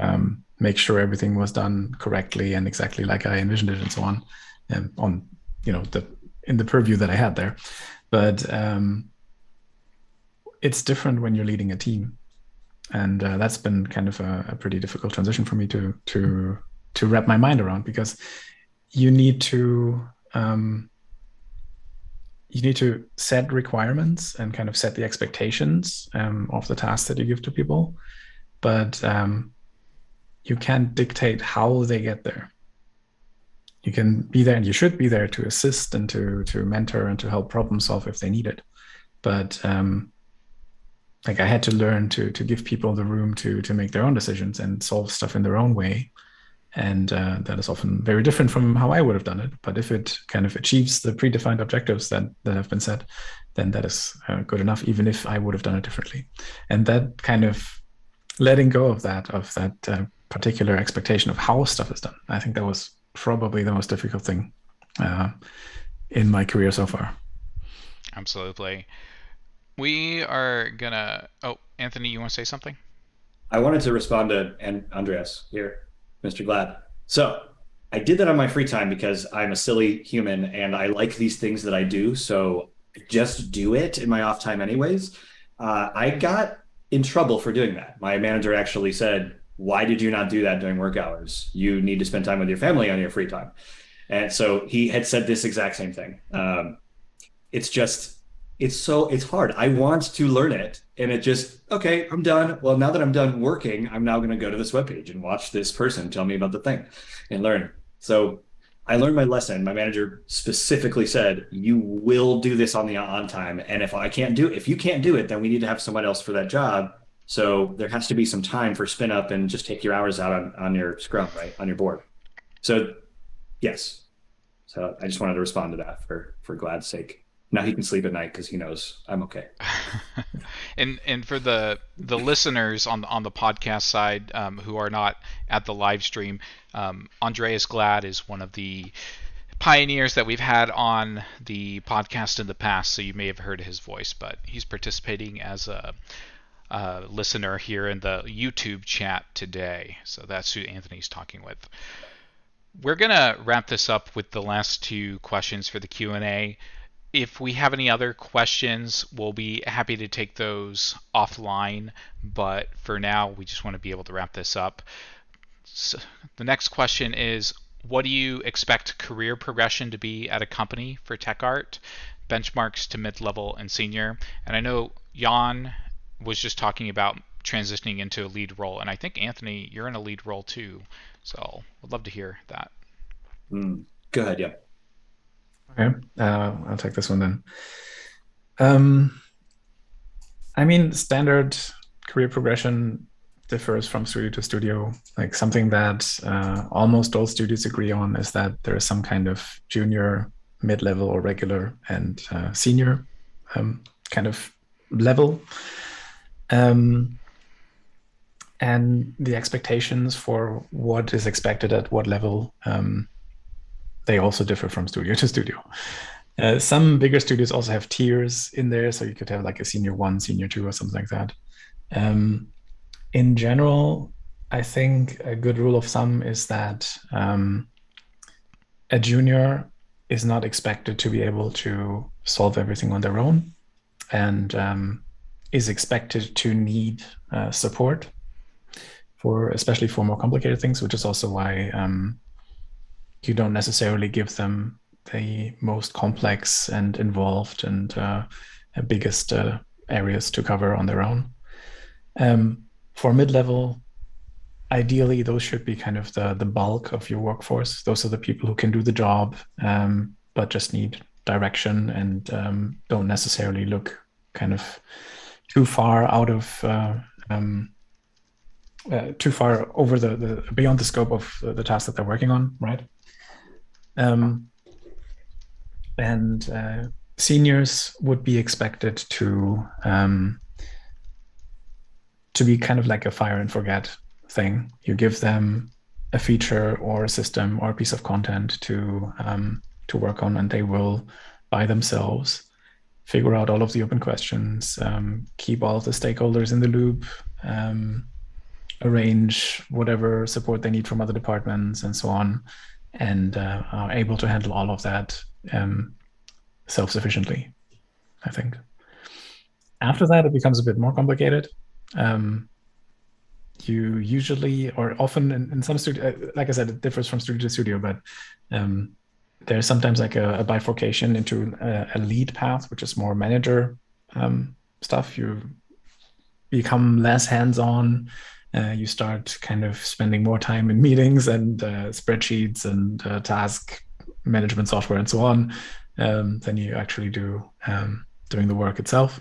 make sure everything was done correctly and exactly like I envisioned it and so on, on in the purview that I had there. But it's different when you're leading a team, and that's been kind of a pretty difficult transition for me to wrap my mind around, because you need to set requirements and kind of set the expectations of the tasks that you give to people, but you can't dictate how they get there. You can be there, and you should be there to assist and to mentor and to help problem solve if they need it. But like I had to learn to give people the room to make their own decisions and solve stuff in their own way. And that is often very different from how I would have done it. But if it kind of achieves the predefined objectives that have been set, then that is good enough, even if I would have done it differently. And that kind of letting go of that particular expectation of how stuff is done, I think that was probably the most difficult thing in my career so far. Absolutely. We are gonna. Oh, Anthony, you want to say something? I wanted to respond to Andreas here, Mr. Glad. So I did that on my free time because I'm a silly human and I like these things that I do. So just do it in my off time, anyways. I got in trouble for doing that. My manager actually said, "Why did you not do that during work hours? You need to spend time with your family on your free time." And so he had said this exact same thing. It's just it's hard. I want to learn it, and it just okay. I'm done. Well, now that I'm done working, I'm now going to go to this webpage and watch this person tell me about the thing and learn. So I learned my lesson. My manager specifically said, "You will do this on the on time, and if you can't do it, then we need to have someone else for that job." So there has to be some time for spin up and just take your hours out on your scrum, right, on your board. So yes, so I just wanted to respond to that for Glad's sake. Now he can sleep at night because he knows I'm okay. And for the listeners on the podcast side who are not at the live stream, Andreas Glad is one of the pioneers that we've had on the podcast in the past, so you may have heard his voice, but he's participating as a listener here in the YouTube chat today. So that's who Anthony's talking with. We're gonna wrap this up with the last two questions for the Q&A. If we have any other questions, we'll be happy to take those offline, but for now, we just want to be able to wrap this up. So the next question is, what do you expect career progression to be at a company for tech art? Benchmarks to mid-level and senior. And I know Jan was just talking about transitioning into a lead role, and I think, Anthony, you're in a lead role too, so I'd love to hear that. Go ahead, yeah. Okay, I'll take this one then. I mean, standard career progression differs from studio to studio. Like something that almost all studios agree on is that there is some kind of junior, mid-level, or regular and senior kind of level. And the expectations for what is expected at what level, they also differ from studio to studio. Some bigger studios also have tiers in there, so you could have like a senior 1, senior 2, or something like that. In general, I think a good rule of thumb is that a junior is not expected to be able to solve everything on their own, and is expected to need support especially for more complicated things, which is also why you don't necessarily give them the most complex and involved and biggest areas to cover on their own. For mid-level, ideally, those should be kind of the bulk of your workforce. Those are the people who can do the job, but just need direction and don't necessarily look kind of too far out of too far over the beyond the scope of the task that they're working on, right? And seniors would be expected to be kind of like a fire and forget thing. You give them a feature or a system or a piece of content to work on, and they will by themselves figure out all of the open questions, keep all of the stakeholders in the loop, arrange whatever support they need from other departments and so on, and are able to handle all of that self-sufficiently, I think. After that, it becomes a bit more complicated. You usually, or often in some studio, like I said, it differs from studio to studio, but there's sometimes like a bifurcation into a lead path, which is more manager stuff. You become less hands-on. You start kind of spending more time in meetings and spreadsheets and task management software and so on than you actually do doing the work itself.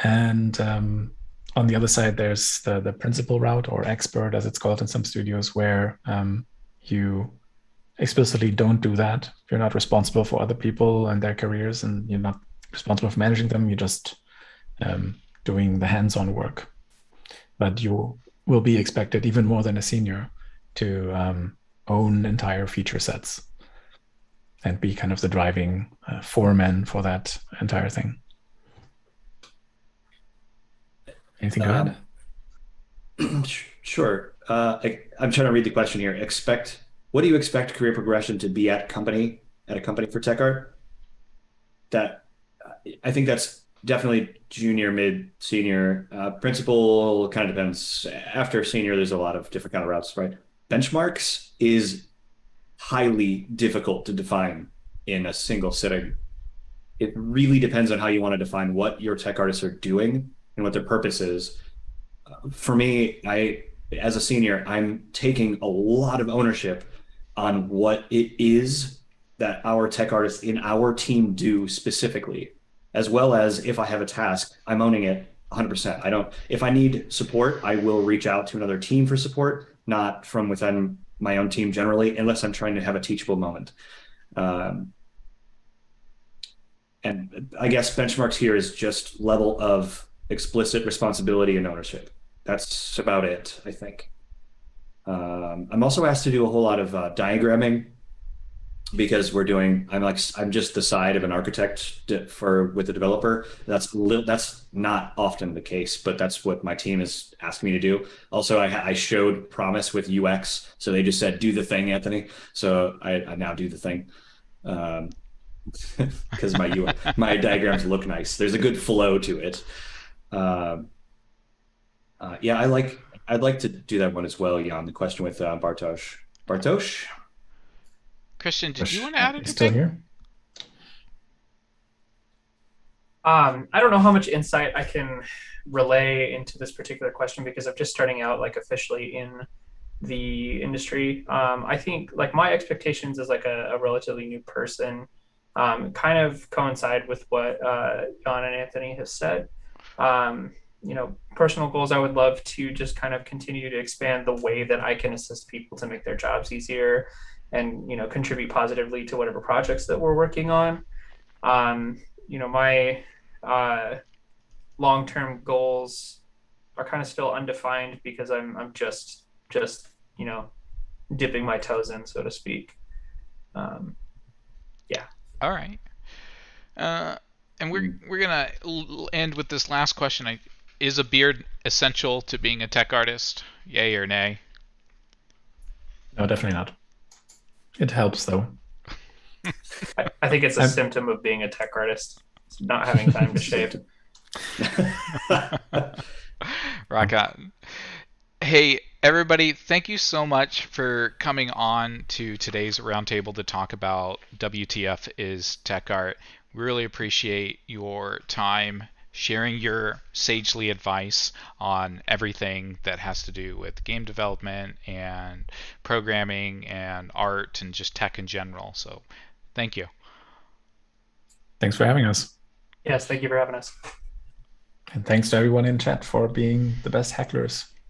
And on the other side, there's the principal route, or expert as it's called in some studios, where you explicitly don't do that. You're not responsible for other people and their careers, and you're not responsible for managing them. You're just doing the hands-on work. But you will be expected, even more than a senior, to own entire feature sets and be kind of the driving foreman for that entire thing. Anything to add? Sure. I'm trying to read the question here. What do you expect career progression to be at a company for tech art? That I think that's definitely junior, mid, senior. Principal kind of depends. After senior, there's a lot of different kind of routes, right? Benchmarks is highly difficult to define in a single sitting. It really depends on how you want to define what your tech artists are doing and what their purpose is. For me, as a senior, I'm taking a lot of ownership on what it is that our tech artists in our team do specifically, as well as if I have a task, I'm owning it 100%. I don't, if I need support, I will reach out to another team for support, not from within my own team generally, unless I'm trying to have a teachable moment. Um, and I guess benchmarks here is just level of explicit responsibility and ownership. That's about it, I think. I'm also asked to do a whole lot of diagramming because I'm just the side of an architect with a developer. That's not often the case, but that's what my team is asking me to do. Also, I showed promise with UX, so they just said do the thing, Anthony. So I now do the thing. Because my diagrams look nice. There's a good flow to it. Yeah, I'd like to do that one as well, Jan. The question with Bartosz. Bartosz? Christian, did you want to add You still anything? here? I don't know how much insight I can relay into this particular question because I'm just starting out like officially in the industry. I think like my expectations as like a relatively new person kind of coincide with what John and Anthony has said. Personal goals, I would love to just kind of continue to expand the way that I can assist people to make their jobs easier and, contribute positively to whatever projects that we're working on. My long-term goals are kind of still undefined because I'm just, dipping my toes in, so to speak. Yeah. All right. And we're gonna end with this last question. Is a beard essential to being a tech artist? Yay or nay? No, definitely not. It helps though. I think it's a symptom of being a tech artist, not having time to shave. Rock on. Hey, everybody, thank you so much for coming on to today's roundtable to talk about WTF is tech art. We really appreciate your time sharing your sagely advice on everything that has to do with game development and programming and art and just tech in general. So thank you. Thanks for having us. Yes, thank you for having us. And thanks to everyone in chat for being the best hecklers.